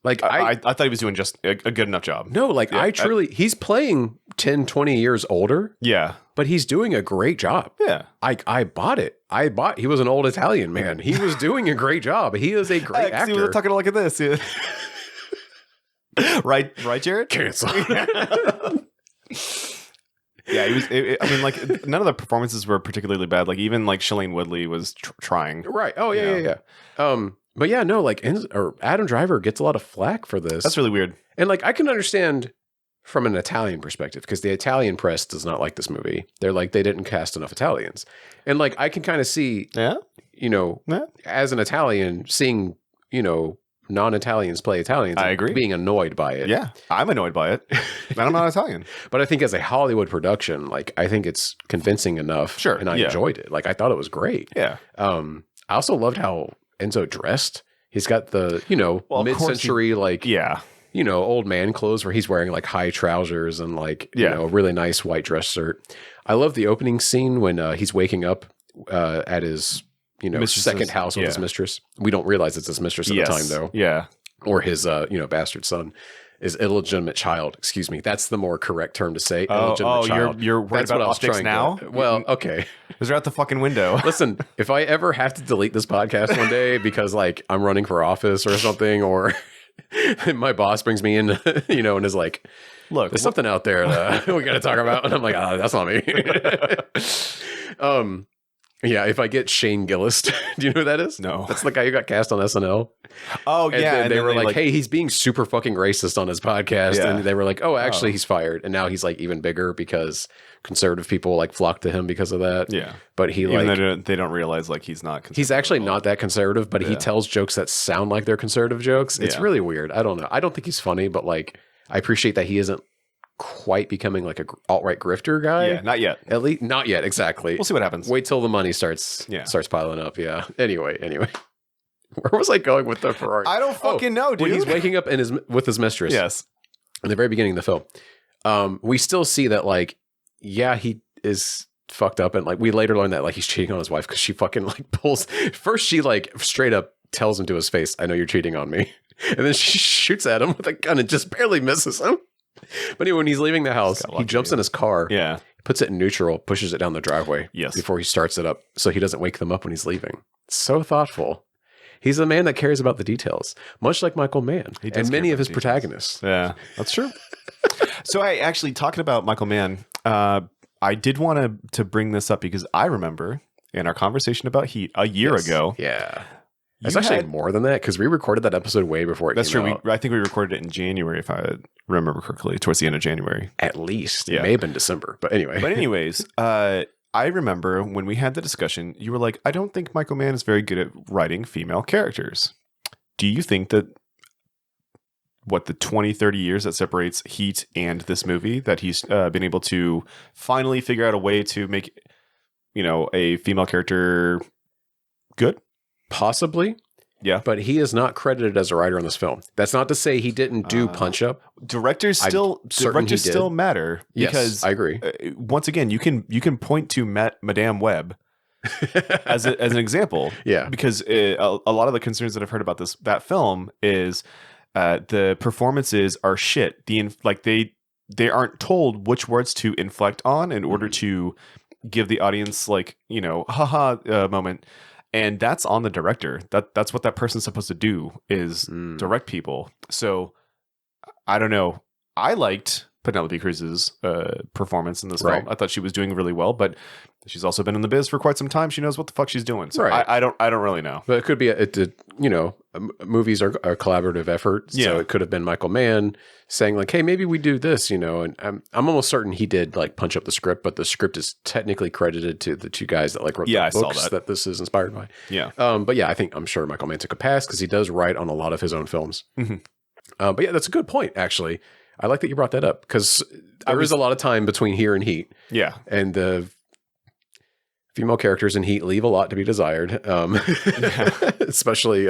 [SPEAKER 6] Like
[SPEAKER 7] I thought he was doing just a good enough job.
[SPEAKER 6] No, like he's playing 10, 20 years older.
[SPEAKER 7] Yeah.
[SPEAKER 6] But he's doing a great job.
[SPEAKER 7] Yeah.
[SPEAKER 6] I bought it. He was an old Italian man. He was doing a great job. He is a great actor.
[SPEAKER 7] We were talking like this. Yeah. right, Jared?
[SPEAKER 6] Cancel.
[SPEAKER 7] Yeah, he was. I mean, like none of the performances were particularly bad. Like even like Shailene Woodley was trying.
[SPEAKER 6] Right. Oh yeah. But yeah, no, like Adam Driver gets a lot of flack for this.
[SPEAKER 7] That's really weird.
[SPEAKER 6] And like I can understand from an Italian perspective because the Italian press does not like this movie. They're like they didn't cast enough Italians, and like I can kind of see, you know, as an Italian seeing, you know, non-Italians play Italians.
[SPEAKER 7] I agree.
[SPEAKER 6] Being annoyed by it.
[SPEAKER 7] Yeah, I'm annoyed by it. And I'm not Italian.
[SPEAKER 6] But I think as a Hollywood production, like I think it's convincing enough.
[SPEAKER 7] Sure.
[SPEAKER 6] And I enjoyed it. Like I thought it was great.
[SPEAKER 7] Yeah.
[SPEAKER 6] I also loved how Enzo dressed. He's got the, you know, mid-century you know, old man clothes where he's wearing like high trousers and like, you know, a really nice white dress shirt. I love the opening scene when he's waking up at his, you know, second house with his mistress. We don't realize it's his mistress at the time though.
[SPEAKER 7] Yeah.
[SPEAKER 6] Or his, you know, bastard son. His illegitimate child. Excuse me. That's the more correct term to say. Illegitimate child.
[SPEAKER 7] You're worried about optics now?
[SPEAKER 6] Well, okay.
[SPEAKER 7] Because they're out the fucking window.
[SPEAKER 6] Listen, if I ever have to delete this podcast one day because like I'm running for office or something, or my boss brings me in, you know, and is like, look, there's something out there that we got to talk about. And I'm like, that's not me. Yeah, if I get Shane Gillis, do you know who that is?
[SPEAKER 7] No.
[SPEAKER 6] That's the guy who got cast on SNL.
[SPEAKER 7] Oh,
[SPEAKER 6] and
[SPEAKER 7] yeah.
[SPEAKER 6] And they were like, hey, he's being super fucking racist on his podcast.
[SPEAKER 7] Yeah.
[SPEAKER 6] And they were like, oh, actually, he's fired. And now he's like even bigger because conservative people like flock to him because of that.
[SPEAKER 7] Yeah.
[SPEAKER 6] But he
[SPEAKER 7] even
[SPEAKER 6] like...
[SPEAKER 7] they don't realize like he's not conservative.
[SPEAKER 6] He's actually not that conservative, but he tells jokes that sound like they're conservative jokes. It's really weird. I don't know. I don't think he's funny, but like I appreciate that he isn't quite becoming like a alt-right grifter guy.
[SPEAKER 7] Yeah, not yet.
[SPEAKER 6] At least not yet, exactly.
[SPEAKER 7] We'll see what happens.
[SPEAKER 6] Wait till the money starts piling up, yeah. Anyway. Where was I going with the Ferrari?
[SPEAKER 7] I don't fucking know, dude.
[SPEAKER 6] When he's waking up with his mistress.
[SPEAKER 7] Yes.
[SPEAKER 6] In the very beginning of the film. We still see that like, yeah, he is fucked up, and like we later learn that like he's cheating on his wife because she fucking like pulls first she like straight up tells him to his face, I know you're cheating on me. And then she shoots at him with a gun and just barely misses him. But anyway, when he's leaving the house, he jumps in his car, puts it in neutral, pushes it down the driveway before he starts it up so he doesn't wake them up when he's leaving. So thoughtful. He's a man that cares about the details, much like Michael Mann and many of his protagonists.
[SPEAKER 7] Yeah, that's true. So I actually, talking about Michael Mann, I did want to bring this up because I remember in our conversation about Heat a year ago.
[SPEAKER 6] Yeah. It's actually more than that because we recorded that episode way before it came out.
[SPEAKER 7] I think we recorded it in January, if I remember correctly, towards the end of January.
[SPEAKER 6] At least. It may have been December, but anyway.
[SPEAKER 7] But anyways, I remember when we had the discussion, you were like, I don't think Michael Mann is very good at writing female characters. Do you think that the 20, 30 years that separates Heat and this movie, that he's been able to finally figure out a way to make, a female character good.
[SPEAKER 6] Possibly.
[SPEAKER 7] Yeah.
[SPEAKER 6] But he is not credited as a writer on this film. That's not to say he didn't do Punch Up.
[SPEAKER 7] Directors still matter.
[SPEAKER 6] Yes,
[SPEAKER 7] Because
[SPEAKER 6] I agree.
[SPEAKER 7] Once again, you can point to Madame Web as an example.
[SPEAKER 6] Yeah.
[SPEAKER 7] Because a lot of the concerns that I've heard about that film is the performances are shit. They aren't told which words to inflect on in order to give the audience moment. And that's on the director. That's what that person's supposed to do, is direct people. So I don't know. I liked Penelope Cruz's performance in this film. I thought she was doing really well, but she's also been in the biz for quite some time. She knows what the fuck she's doing. So I don't really know.
[SPEAKER 6] But it could be movies are a collaborative effort.
[SPEAKER 7] Yeah.
[SPEAKER 6] So it could have been Michael Mann saying like, hey, maybe we do this, and I'm almost certain he did like punch up the script, but the script is technically credited to the two guys that like wrote the books that this is inspired by.
[SPEAKER 7] Yeah.
[SPEAKER 6] But yeah, I'm sure Michael Mann took a pass because he does write on a lot of his own films.
[SPEAKER 7] Mm-hmm.
[SPEAKER 6] But yeah, that's a good point, actually. I like that you brought that up because there is a lot of time between here and Heat.
[SPEAKER 7] Yeah.
[SPEAKER 6] And the female characters in Heat leave a lot to be desired. Especially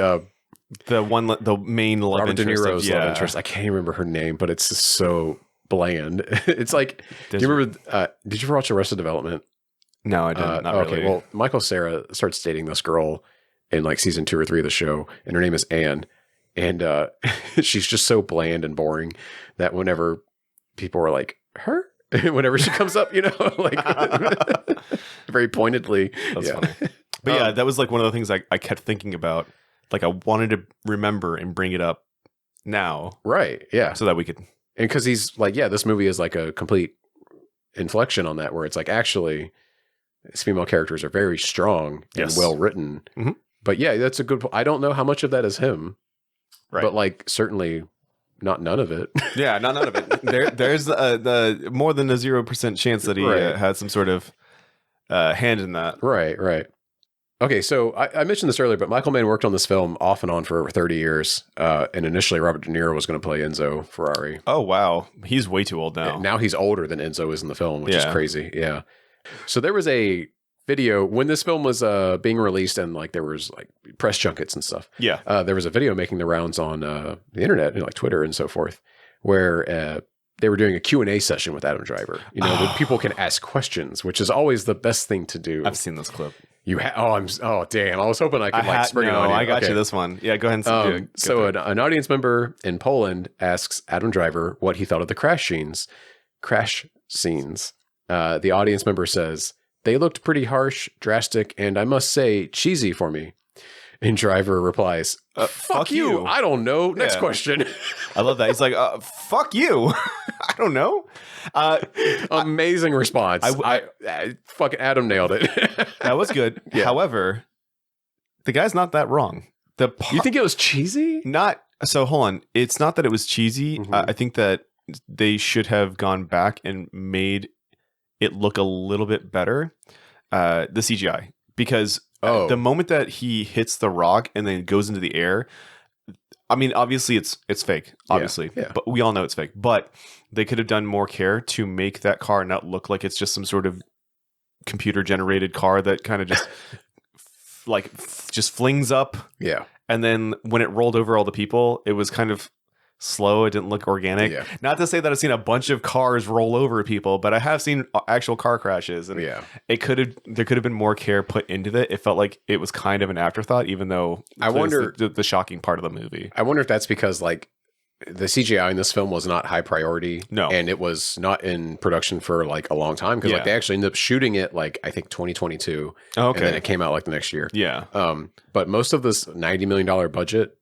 [SPEAKER 7] the main love
[SPEAKER 6] Robert De
[SPEAKER 7] interest.
[SPEAKER 6] Niro's love interest. I can't remember her name, but it's just so bland. It's like, do you remember, did you ever watch Arrested Development?
[SPEAKER 7] No, I didn't. Not really.
[SPEAKER 6] Well, Michael Cera starts dating this girl in like season 2 or 3 of the show, and her name is Anne. And she's just so bland and boring that whenever people are like, her? Whenever she comes up, like very pointedly.
[SPEAKER 7] That's funny. But yeah, that was like one of the things I kept thinking about. Like I wanted to remember and bring it up now.
[SPEAKER 6] Right. Yeah.
[SPEAKER 7] So that we could. And
[SPEAKER 6] because he's like, yeah, this movie is like a complete inflection on that, where it's like, actually, these female characters are very strong and well written.
[SPEAKER 7] Mm-hmm.
[SPEAKER 6] But yeah, that's a good point. I don't know how much of that is him. Right. But like certainly not none of it.
[SPEAKER 7] Yeah, not none of it. There's the more than a 0% chance that he had some sort of hand in that.
[SPEAKER 6] Right. Okay, so I mentioned this earlier, but Michael Mann worked on this film off and on for over 30 years. And initially Robert De Niro was going to play Enzo Ferrari.
[SPEAKER 7] Oh, wow. He's way too old now.
[SPEAKER 6] And now he's older than Enzo is in the film, which is crazy. Yeah. So there was a video when this film was being released, and like there was like press junkets and stuff.
[SPEAKER 7] Yeah.
[SPEAKER 6] There was a video making the rounds on the internet, like Twitter and so forth, where they were doing a Q&A session with Adam Driver. Where people can ask questions, which is always the best thing to do.
[SPEAKER 7] I've seen this clip.
[SPEAKER 6] Damn! I was hoping I could spring it on you.
[SPEAKER 7] I got you this one. Yeah, go ahead and do it.
[SPEAKER 6] So an audience member in Poland asks Adam Driver what he thought of the crash scenes. The audience member says, "They looked pretty harsh, drastic, and I must say, cheesy for me." And Driver replies, fuck you. I don't know. Next question.
[SPEAKER 7] I love that. He's like, fuck you. I don't know.
[SPEAKER 6] Amazing response. Fucking Adam nailed it.
[SPEAKER 7] That was good. Yeah. However, the guy's not that wrong.
[SPEAKER 6] You think it was cheesy?
[SPEAKER 7] So hold on. It's not that it was cheesy.
[SPEAKER 6] Mm-hmm.
[SPEAKER 7] I think that they should have gone back and made it look a little bit better. The CGI. Because the moment that he hits the rock and then goes into the air, I mean, obviously it's fake, obviously, but we all know it's fake. But they could have done more care to make that car not look like it's just some sort of computer generated car that kind of just just flings up.
[SPEAKER 6] Yeah.
[SPEAKER 7] And then when it rolled over all the people, it was kind of slow. It didn't look organic. Yeah. Not to say that I've seen a bunch of cars roll over people, but I have seen actual car crashes, and there could have been more care put into it. It felt like it was kind of an afterthought, even though
[SPEAKER 6] I wonder
[SPEAKER 7] the shocking part of the movie.
[SPEAKER 6] I wonder if that's because like the CGI in this film was not high priority.
[SPEAKER 7] No.
[SPEAKER 6] And it was not in production for like a long time, because like they actually ended up shooting it like I think 2022.
[SPEAKER 7] Oh, okay.
[SPEAKER 6] And then it came out like the next year.
[SPEAKER 7] Yeah.
[SPEAKER 6] But most of this $90 million budget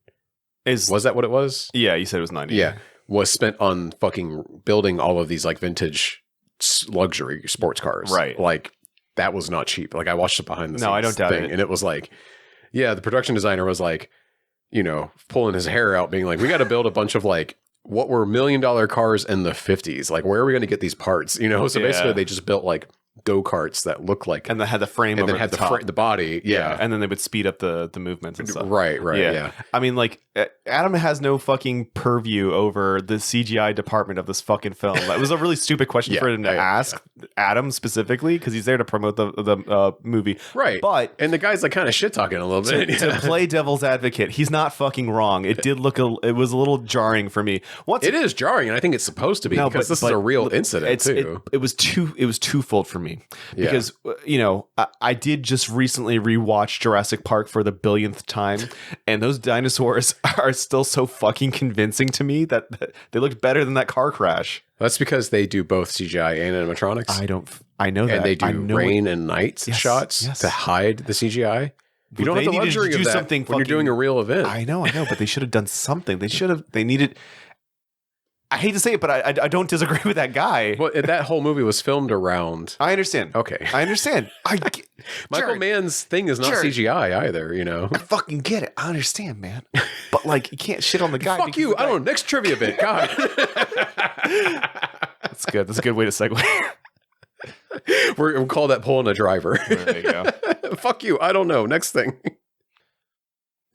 [SPEAKER 6] was that what it was?
[SPEAKER 7] Yeah, you said it was 90.
[SPEAKER 6] Yeah. Was spent on fucking building all of these like vintage luxury sports cars.
[SPEAKER 7] Right.
[SPEAKER 6] Like that was not cheap. Like I watched it behind the scenes.
[SPEAKER 7] No, I don't doubt it.
[SPEAKER 6] And it was like, yeah, the production designer was like, pulling his hair out being like, we got to build a bunch of like what were $1 million cars in the 50s. Like, where are we going to get these parts? So basically they just built like go-karts that look like
[SPEAKER 7] And they had the frame
[SPEAKER 6] and
[SPEAKER 7] over
[SPEAKER 6] then had
[SPEAKER 7] the top.
[SPEAKER 6] the body. Yeah.
[SPEAKER 7] And then they would speed up the movements and stuff.
[SPEAKER 6] Right, yeah.
[SPEAKER 7] I mean, like, Adam has no fucking purview over the CGI department of this fucking film. That was a really stupid question for him to ask Adam specifically, because he's there to promote the movie.
[SPEAKER 6] Right.
[SPEAKER 7] But
[SPEAKER 6] and the guy's like kind of shit-talking a little bit.
[SPEAKER 7] to play devil's advocate, he's not fucking wrong. It did look it was a little jarring for me.
[SPEAKER 6] It is jarring, and I think it's supposed to be because this is a real incident too.
[SPEAKER 7] It was twofold for me because you know I did just recently rewatch Jurassic Park for the billionth time, and those dinosaurs are still so fucking convincing to me that they looked better than that car crash.
[SPEAKER 6] That's because they do both CGI and animatronics.
[SPEAKER 7] I know that.
[SPEAKER 6] And they do rain and night shots to hide the CGI. You don't have the luxury of that when you're doing a real event.
[SPEAKER 7] I know, but they should have done something. They needed. I hate to say it, but I don't disagree with that guy.
[SPEAKER 6] Well, that whole movie was filmed around.
[SPEAKER 7] I understand.
[SPEAKER 6] Okay.
[SPEAKER 7] I understand.
[SPEAKER 6] Michael Mann's thing is not CGI either, you know.
[SPEAKER 7] I fucking get it. I understand, man. But like, you can't shit on the guy.
[SPEAKER 6] Fuck you. I don't know. Next trivia bit. God.
[SPEAKER 7] That's good. That's a good way to segue.
[SPEAKER 6] We'll call that pulling a driver.
[SPEAKER 7] There you go.
[SPEAKER 6] Fuck you. I don't know. Next thing.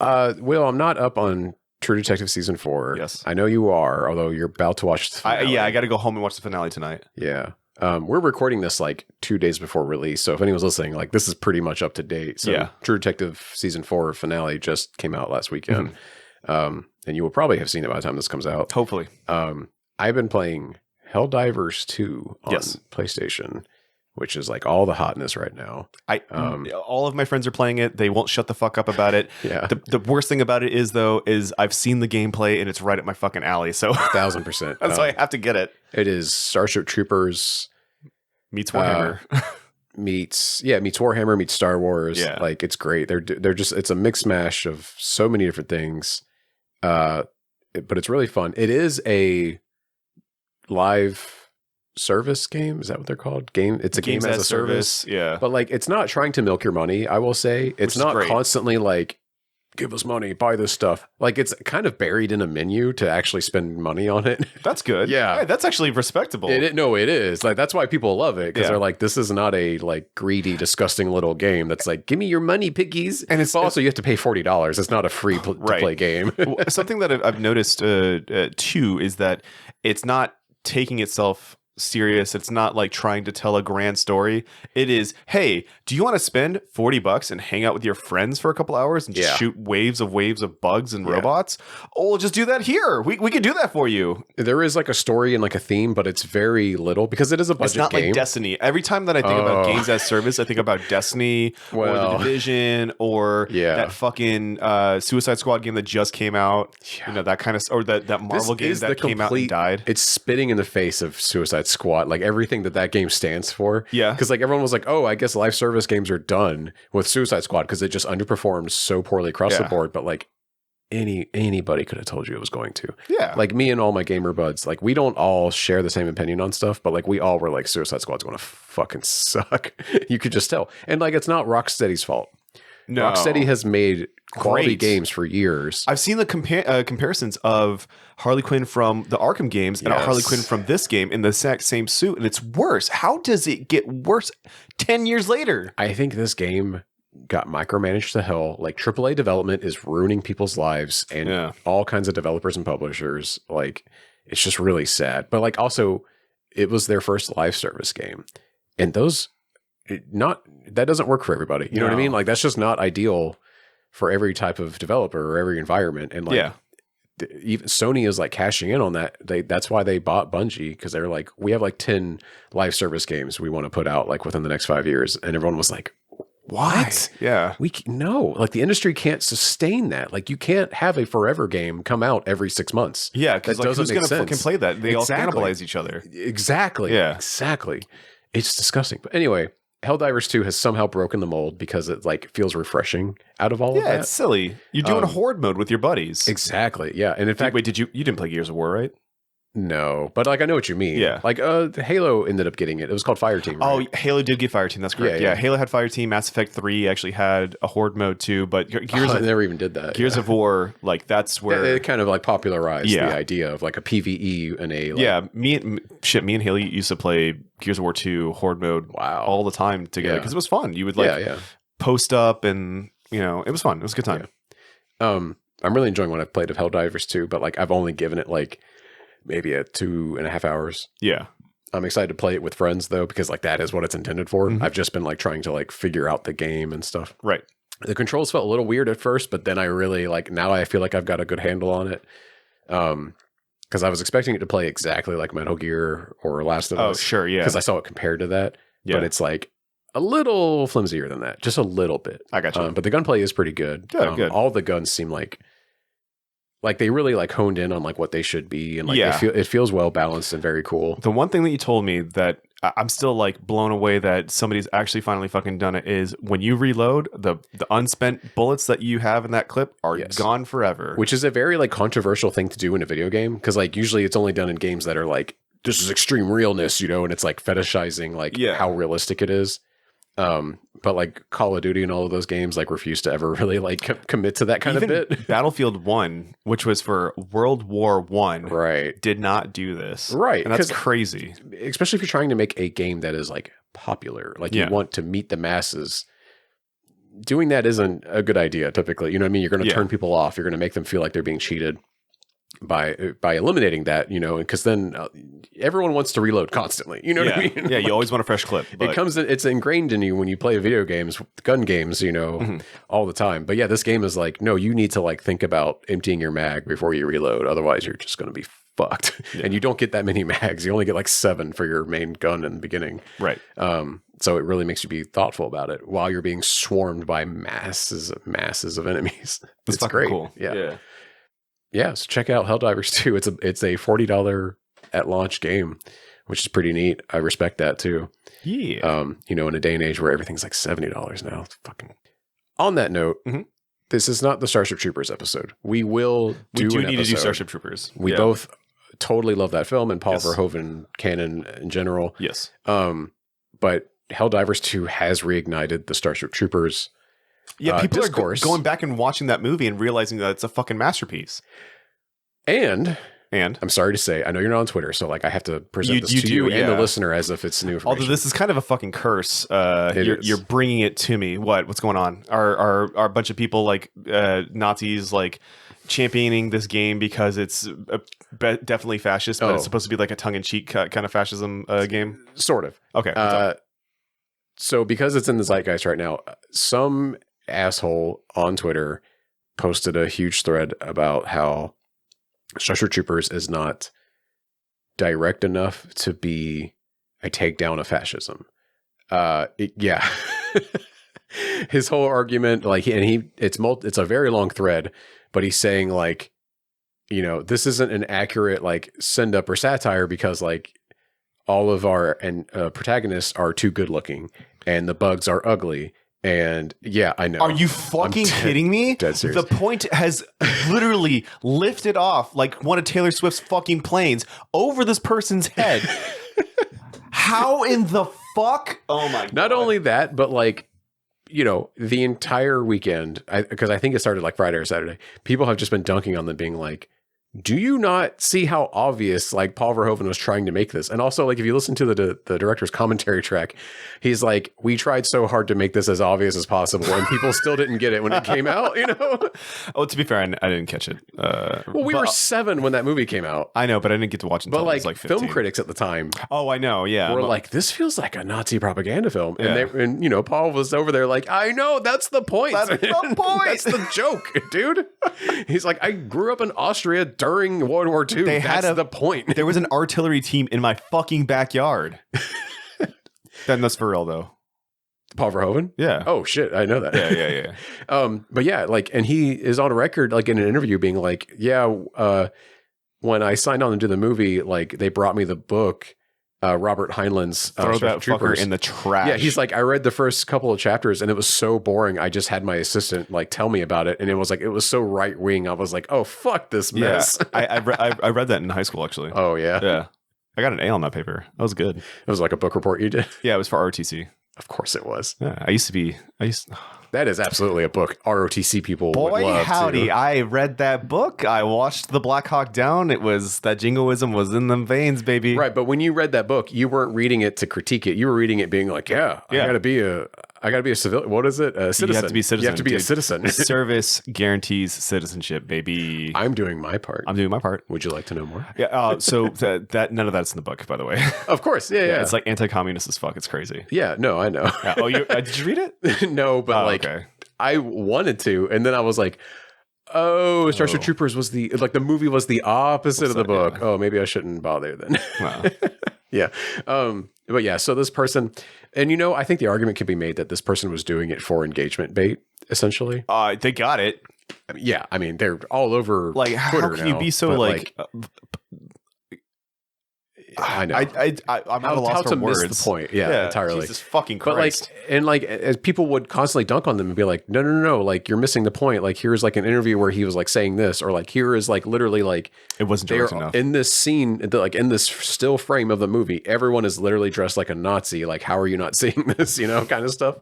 [SPEAKER 6] Will, I'm not up on True Detective season 4.
[SPEAKER 7] Yes.
[SPEAKER 6] I know you are, although you're about to watch the finale.
[SPEAKER 7] I got to go home and watch the finale tonight.
[SPEAKER 6] Yeah. We're recording this like 2 days before release. So if anyone's listening, like this is pretty much up to date. So True Detective season 4 finale just came out last weekend. And you will probably have seen it by the time this comes out.
[SPEAKER 7] Hopefully.
[SPEAKER 6] I've been playing Helldivers 2 on PlayStation, which is like all the hotness right now.
[SPEAKER 7] All of my friends are playing it. They won't shut the fuck up about it.
[SPEAKER 6] Yeah.
[SPEAKER 7] The worst thing about it is I've seen the gameplay and it's right at my fucking alley. So
[SPEAKER 6] 1000%.
[SPEAKER 7] that's why I have to get it.
[SPEAKER 6] It is Starship Troopers
[SPEAKER 7] meets Warhammer.
[SPEAKER 6] meets Warhammer meets Star Wars.
[SPEAKER 7] Yeah.
[SPEAKER 6] Like it's great. They're just it's a mix mash of so many different things. But it's really fun. It is a live service game. Is that what they're called? It's a game as a service.
[SPEAKER 7] Yeah.
[SPEAKER 6] But like it's not trying to milk your money, I will say. It's not constantly like, give us money, buy this stuff. Like it's kind of buried in a menu to actually spend money on it.
[SPEAKER 7] That's good.
[SPEAKER 6] Yeah.
[SPEAKER 7] Hey, that's actually respectable.
[SPEAKER 6] It is. Like that's why people love it, because they're like, this is not a like greedy, disgusting little game that's like, give me your money, piggies. And it's also you have to pay $40. It's not a free to play game.
[SPEAKER 7] Something that I've noticed too is that it's not taking itself serious. It's not like trying to tell a grand story. It is, hey, do you want to spend $40 and hang out with your friends for a couple hours and just shoot waves of bugs and robots? Oh, we'll just do that here. We can do that for you.
[SPEAKER 6] There is like a story and like a theme, but it's very little because it is a budget
[SPEAKER 7] game. It's not
[SPEAKER 6] game.
[SPEAKER 7] like Destiny. Every time that I think about games as service, I think about Destiny or The Division or that fucking Suicide Squad game that just came out. You know, that kind of, or that Marvel game that came out and died.
[SPEAKER 6] It's spitting in the face of Suicide Squad, like everything that game stands for.
[SPEAKER 7] Yeah.
[SPEAKER 6] Because like everyone was like, oh, I guess live service games are done with Suicide Squad because it just underperformed so poorly across the board. But like anybody could have told you it was going to.
[SPEAKER 7] Yeah.
[SPEAKER 6] Like me and all my gamer buds, like we don't all share the same opinion on stuff, but like we all were like, Suicide Squad's going to fucking suck. You could just tell. And like it's not Rocksteady's fault. No. Rocksteady has made quality games for years.
[SPEAKER 7] I've seen the comparisons of Harley Quinn from the Arkham games and Harley Quinn from this game in the exact same suit, and it's worse. How does it get worse 10 years later?
[SPEAKER 6] I think this game got micromanaged to hell. Like AAA development is ruining people's lives, and all kinds of developers and publishers. Like it's just really sad. But like also, it was their first live service game, and that doesn't work for everybody. You know what I mean? Like that's just not ideal for every type of developer or every environment. And like even Sony is like cashing in on that. That's why they bought Bungie, because they're like, we have like 10 live service games we want to put out like within the next 5 years. And everyone was like, what?
[SPEAKER 7] Yeah.
[SPEAKER 6] No, like the industry can't sustain that. Like you can't have a forever game come out every 6 months.
[SPEAKER 7] Yeah. Because like, who's going to fucking play that? They all cannibalize each other.
[SPEAKER 6] Exactly.
[SPEAKER 7] Yeah.
[SPEAKER 6] Exactly. It's disgusting. But anyway, Helldivers 2 has somehow broken the mold because it like feels refreshing out of all of that.
[SPEAKER 7] Yeah, it's silly. You're doing a horde mode with your buddies.
[SPEAKER 6] Exactly. Yeah. And in fact,
[SPEAKER 7] wait, you didn't play Gears of War, right?
[SPEAKER 6] No, but like I know what you mean.
[SPEAKER 7] Yeah.
[SPEAKER 6] Like Halo ended up getting it. It was called Fireteam. Right?
[SPEAKER 7] Oh, Halo did get Fireteam. That's correct.
[SPEAKER 6] Yeah,
[SPEAKER 7] Yeah,
[SPEAKER 6] yeah.
[SPEAKER 7] Halo had Fireteam. Mass Effect 3 actually had a Horde mode too. But
[SPEAKER 6] I never even did that.
[SPEAKER 7] Gears of War, like that's where
[SPEAKER 6] it kind of like popularized the idea of like a PvE and a like,
[SPEAKER 7] me and Haley used to play Gears of War 2 Horde mode all the time together because it was fun. You would like post up and it was fun. It was a good time.
[SPEAKER 6] Yeah. I'm really enjoying what I've played of Helldivers 2, but like I've only given it like maybe a 2.5 hours.
[SPEAKER 7] Yeah.
[SPEAKER 6] I'm excited to play it with friends though, because like that is what it's intended for. I've just been like trying to like figure out the game and stuff.
[SPEAKER 7] Right.
[SPEAKER 6] The controls felt a little weird at first, but then I really like, now I feel like I've got a good handle on it. Because I was expecting it to play exactly like Metal Gear or Last of Us.
[SPEAKER 7] Oh, sure, yeah.
[SPEAKER 6] Because I saw it compared to that.
[SPEAKER 7] Yeah.
[SPEAKER 6] But it's like a little flimsier than that. Just a little bit.
[SPEAKER 7] I got you.
[SPEAKER 6] But the gunplay is pretty good.
[SPEAKER 7] Good.
[SPEAKER 6] All the guns seem like they really like honed in on like what they should be. And like it feels well balanced and very cool.
[SPEAKER 7] The one thing that you told me that I'm still like blown away that somebody's actually finally fucking done it is when you reload, the unspent bullets that you have in that clip are gone forever.
[SPEAKER 6] Which is a very like controversial thing to do in a video game. Because like usually it's only done in games that are like, this is extreme realness, and it's like fetishizing like how realistic it is. But like Call of Duty and all of those games like refuse to ever really like commit to that kind of bit.
[SPEAKER 7] Battlefield 1, which was for World War One,
[SPEAKER 6] right,
[SPEAKER 7] did not do this.
[SPEAKER 6] Right.
[SPEAKER 7] And that's crazy.
[SPEAKER 6] Especially if you're trying to make a game that is like popular, like you want to meet the masses. Doing that isn't a good idea typically. You know what I mean? You're going to turn people off. You're going to make them feel like they're being cheated by eliminating that, because then everyone wants to reload constantly. You know what I mean?
[SPEAKER 7] Yeah, you always want a fresh clip. But
[SPEAKER 6] It's ingrained in you when you play video games, gun games, all the time. But yeah, this game is like, no, you need to like think about emptying your mag before you reload. Otherwise, you're just going to be fucked. And you don't get that many mags. You only get like 7 for your main gun in the beginning.
[SPEAKER 7] Right.
[SPEAKER 6] So it really makes you be thoughtful about it while you're being swarmed by masses of enemies. It's great.
[SPEAKER 7] Cool.
[SPEAKER 6] Yeah, so check out Helldivers 2. It's a $40 at launch game, which is pretty neat. I respect that too.
[SPEAKER 7] Yeah.
[SPEAKER 6] In a day and age where everything's like $70 now. It's fucking. On that note, this is not the Starship Troopers episode. We will do
[SPEAKER 7] We
[SPEAKER 6] an
[SPEAKER 7] need to do
[SPEAKER 6] episode.
[SPEAKER 7] Starship Troopers.
[SPEAKER 6] We both totally love that film and Paul Verhoeven canon in general.
[SPEAKER 7] Yes.
[SPEAKER 6] But Helldivers 2 has reignited the Starship Troopers.
[SPEAKER 7] Yeah, people
[SPEAKER 6] discourse.
[SPEAKER 7] are going back and watching that movie and realizing that it's a fucking masterpiece.
[SPEAKER 6] And I'm sorry to say, I know you're not on Twitter, so like I have to present this to you and the listener as if it's new information.
[SPEAKER 7] Although this is kind of a fucking curse. You're bringing it to me. What's going on? Are a bunch of people like Nazis like championing this game because it's definitely fascist, but it's supposed to be like a tongue-in-cheek kind of fascism game?
[SPEAKER 6] Sort of.
[SPEAKER 7] Okay.
[SPEAKER 6] So because it's in the zeitgeist right now, some asshole on Twitter posted a huge thread about how Starship Troopers is not direct enough to be a takedown of fascism. His whole argument, like, it's a very long thread, but he's saying like, this isn't an accurate like send up or satire because like all of our protagonists are too good looking and the bugs are ugly. And yeah, I know.
[SPEAKER 7] Are you fucking kidding me?
[SPEAKER 6] Dead serious.
[SPEAKER 7] The point has literally lifted off like one of Taylor Swift's fucking planes over this person's head. How in the fuck? Oh my God.
[SPEAKER 6] Not only that, but like, the entire weekend, because I think it started like Friday or Saturday, people have just been dunking on them being like, do you not see how obvious like Paul Verhoeven was trying to make this? And also like if you listen to the director's commentary track, he's like, we tried so hard to make this as obvious as possible and people still didn't get it when it came out,
[SPEAKER 7] Oh, to be fair, I didn't catch it.
[SPEAKER 6] Well, we were 7 when that movie came out.
[SPEAKER 7] I know, but I didn't get to watch it until
[SPEAKER 6] but
[SPEAKER 7] I was like 15.
[SPEAKER 6] film critics at the time
[SPEAKER 7] I know, yeah.
[SPEAKER 6] were like, this feels like a Nazi propaganda film. And Paul was over there like, I know, that's the point.
[SPEAKER 7] That's the point.
[SPEAKER 6] That's the joke, dude. He's like, I grew up in Austria during World War II. That's the point.
[SPEAKER 7] There was an artillery team in my fucking backyard. That's for real, though.
[SPEAKER 6] Paul Verhoeven?
[SPEAKER 7] Yeah.
[SPEAKER 6] Oh, shit. I know that.
[SPEAKER 7] Yeah.
[SPEAKER 6] But yeah, like, and he is on record, like in an interview being like, when I signed on to do the movie, like they brought me the book Robert Heinlein's
[SPEAKER 7] Throw
[SPEAKER 6] Starship
[SPEAKER 7] that
[SPEAKER 6] Troopers.
[SPEAKER 7] fucker in the trash.
[SPEAKER 6] Yeah, he's like, I read the first couple of chapters and it was so boring. I just had my assistant like tell me about it, and it was like it was so right wing. I was like, oh fuck this mess.
[SPEAKER 7] I read that in high school actually.
[SPEAKER 6] Oh yeah,
[SPEAKER 7] Yeah, I got an A on that paper. That was good.
[SPEAKER 6] it was like a book report you did.
[SPEAKER 7] Yeah, it was for ROTC.
[SPEAKER 6] Of course it was.
[SPEAKER 7] Yeah,
[SPEAKER 6] That is absolutely a book ROTC people would
[SPEAKER 7] boy
[SPEAKER 6] love
[SPEAKER 7] howdy,
[SPEAKER 6] to.
[SPEAKER 7] I read that book. I watched the Black Hawk Down. It was that jingoism was in them veins, baby.
[SPEAKER 6] Right, but when you read that book, you weren't reading it to critique it. You were reading it being like, I gotta be a civilian. What is it? A citizen.
[SPEAKER 7] You have to be a citizen.
[SPEAKER 6] You have to be a
[SPEAKER 7] dude.
[SPEAKER 6] citizen.
[SPEAKER 7] Service guarantees citizenship, baby.
[SPEAKER 6] I'm doing my part.
[SPEAKER 7] I'm doing my part.
[SPEAKER 6] Would you like to know more?
[SPEAKER 7] Yeah. So that none of that's in the book, by the way.
[SPEAKER 6] Of course. Yeah.
[SPEAKER 7] It's like anti-communist as fuck. It's crazy.
[SPEAKER 6] Yeah. No, I know.
[SPEAKER 7] Yeah. Oh, did you read it?
[SPEAKER 6] No, but
[SPEAKER 7] okay.
[SPEAKER 6] I wanted to, and then I was like, oh, Starship Troopers was the movie was the opposite of the book.
[SPEAKER 7] Yeah.
[SPEAKER 6] Oh, maybe I shouldn't bother then.
[SPEAKER 7] Wow.
[SPEAKER 6] Yeah. But yeah, so this person, and I think the argument could be made that this person was doing it for engagement bait, essentially.
[SPEAKER 7] They got it.
[SPEAKER 6] Yeah, I mean, they're all over
[SPEAKER 7] Like,
[SPEAKER 6] Twitter
[SPEAKER 7] how can
[SPEAKER 6] now,
[SPEAKER 7] you be so
[SPEAKER 6] but,
[SPEAKER 7] like
[SPEAKER 6] I know.
[SPEAKER 7] I'm at a loss for
[SPEAKER 6] to
[SPEAKER 7] words.
[SPEAKER 6] miss the point. Yeah, entirely.
[SPEAKER 7] Jesus fucking
[SPEAKER 6] But
[SPEAKER 7] Christ.
[SPEAKER 6] as people would constantly dunk on them and be like, no, like you're missing the point. Like here's like an interview where he was like saying this, or like here is like literally like
[SPEAKER 7] It wasn't
[SPEAKER 6] they're
[SPEAKER 7] direct enough.
[SPEAKER 6] in this scene, like in this still frame of the movie. Everyone is literally dressed like a Nazi. Like how are you not seeing this? Kind of stuff.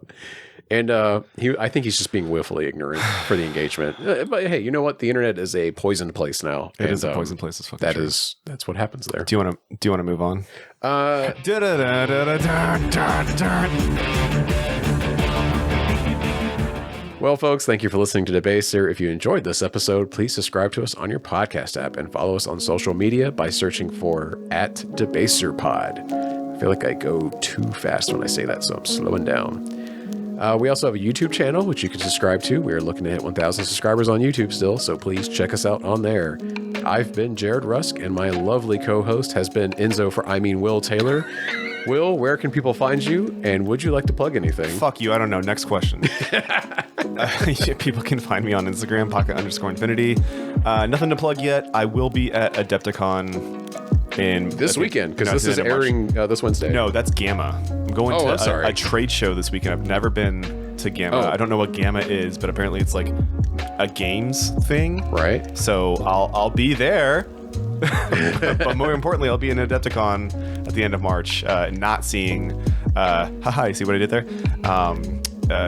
[SPEAKER 6] And I think he's just being willfully ignorant for the engagement. But hey, you know what? The internet is a poisoned place now.
[SPEAKER 7] It is a poisoned place. It's fucking true.
[SPEAKER 6] That's what happens there.
[SPEAKER 7] Do you want to move on?
[SPEAKER 6] Well, folks, thank you for listening to Debaser. If you enjoyed this episode, please subscribe to us on your podcast app and follow us on social media by searching for @DebaserPod. I feel like I go too fast when I say that, so I'm slowing down. We also have a YouTube channel, which you can subscribe to. We are looking to hit 1,000 subscribers on YouTube still, so please check us out on there. I've been Jared Rusk, and my lovely co-host has been Will Taylor. Will, where can people find you, and would you like to plug anything?
[SPEAKER 7] Fuck you. I don't know. Next question. People can find me on Instagram, Pocket_Infinity. Nothing to plug yet. I will be at Adepticon
[SPEAKER 6] this weekend, because this is airing this Wednesday.
[SPEAKER 7] No, that's Gamma. I'm going to a trade show this weekend. I've never been to Gamma. I don't know what Gamma is, but apparently it's like a games thing.
[SPEAKER 6] Right.
[SPEAKER 7] So I'll be there. But more importantly, I'll be in Adepticon at the end of March, not seeing you see what I did there?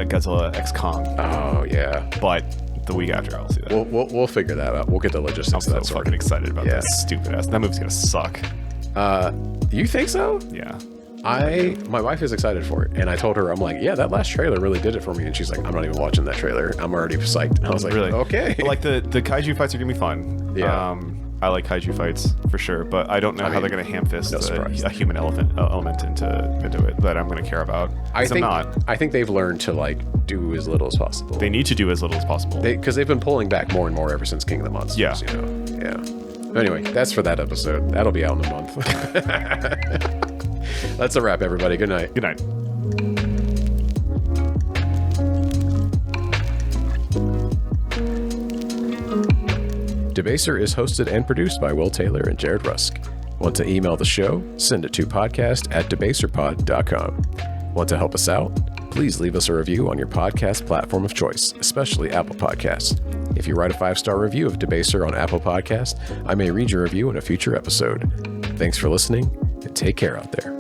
[SPEAKER 7] Godzilla X Kong.
[SPEAKER 6] Oh yeah.
[SPEAKER 7] But the week after I'll see that.
[SPEAKER 6] We'll figure that out. We'll get the logistics of that
[SPEAKER 7] so fucking excited about that stupid ass. That movie's gonna suck.
[SPEAKER 6] You think so?
[SPEAKER 7] Yeah.
[SPEAKER 6] My wife is excited for it, and I told her, I'm like, yeah, that last trailer really did it for me, and she's like, I'm not even watching that trailer. I'm already psyched. And I was like,
[SPEAKER 7] really?
[SPEAKER 6] Okay.
[SPEAKER 7] But like the kaiju fights are gonna be fun.
[SPEAKER 6] Yeah.
[SPEAKER 7] I like kaiju fights for sure, but I don't know how they're gonna ham fist a human element into it that I'm gonna care about.
[SPEAKER 6] I think they've learned to like do as little as possible.
[SPEAKER 7] They need to do as little as possible
[SPEAKER 6] because they've been pulling back more and more ever since King of the Monsters.
[SPEAKER 7] Yeah.
[SPEAKER 6] Yeah. Anyway, that's for that episode. That'll be out in a month. That's a wrap, everybody. Good night.
[SPEAKER 7] Good night.
[SPEAKER 6] Debaser is hosted and produced by Will Taylor and Jared Rusk. Want to email the show? Send it to podcast@debaserpod.com. Want to help us out? Please leave us a review on your podcast platform of choice, especially Apple Podcasts. If you write a 5-star review of Debaser on Apple Podcasts, I may read your review in a future episode. Thanks for listening, and take care out there.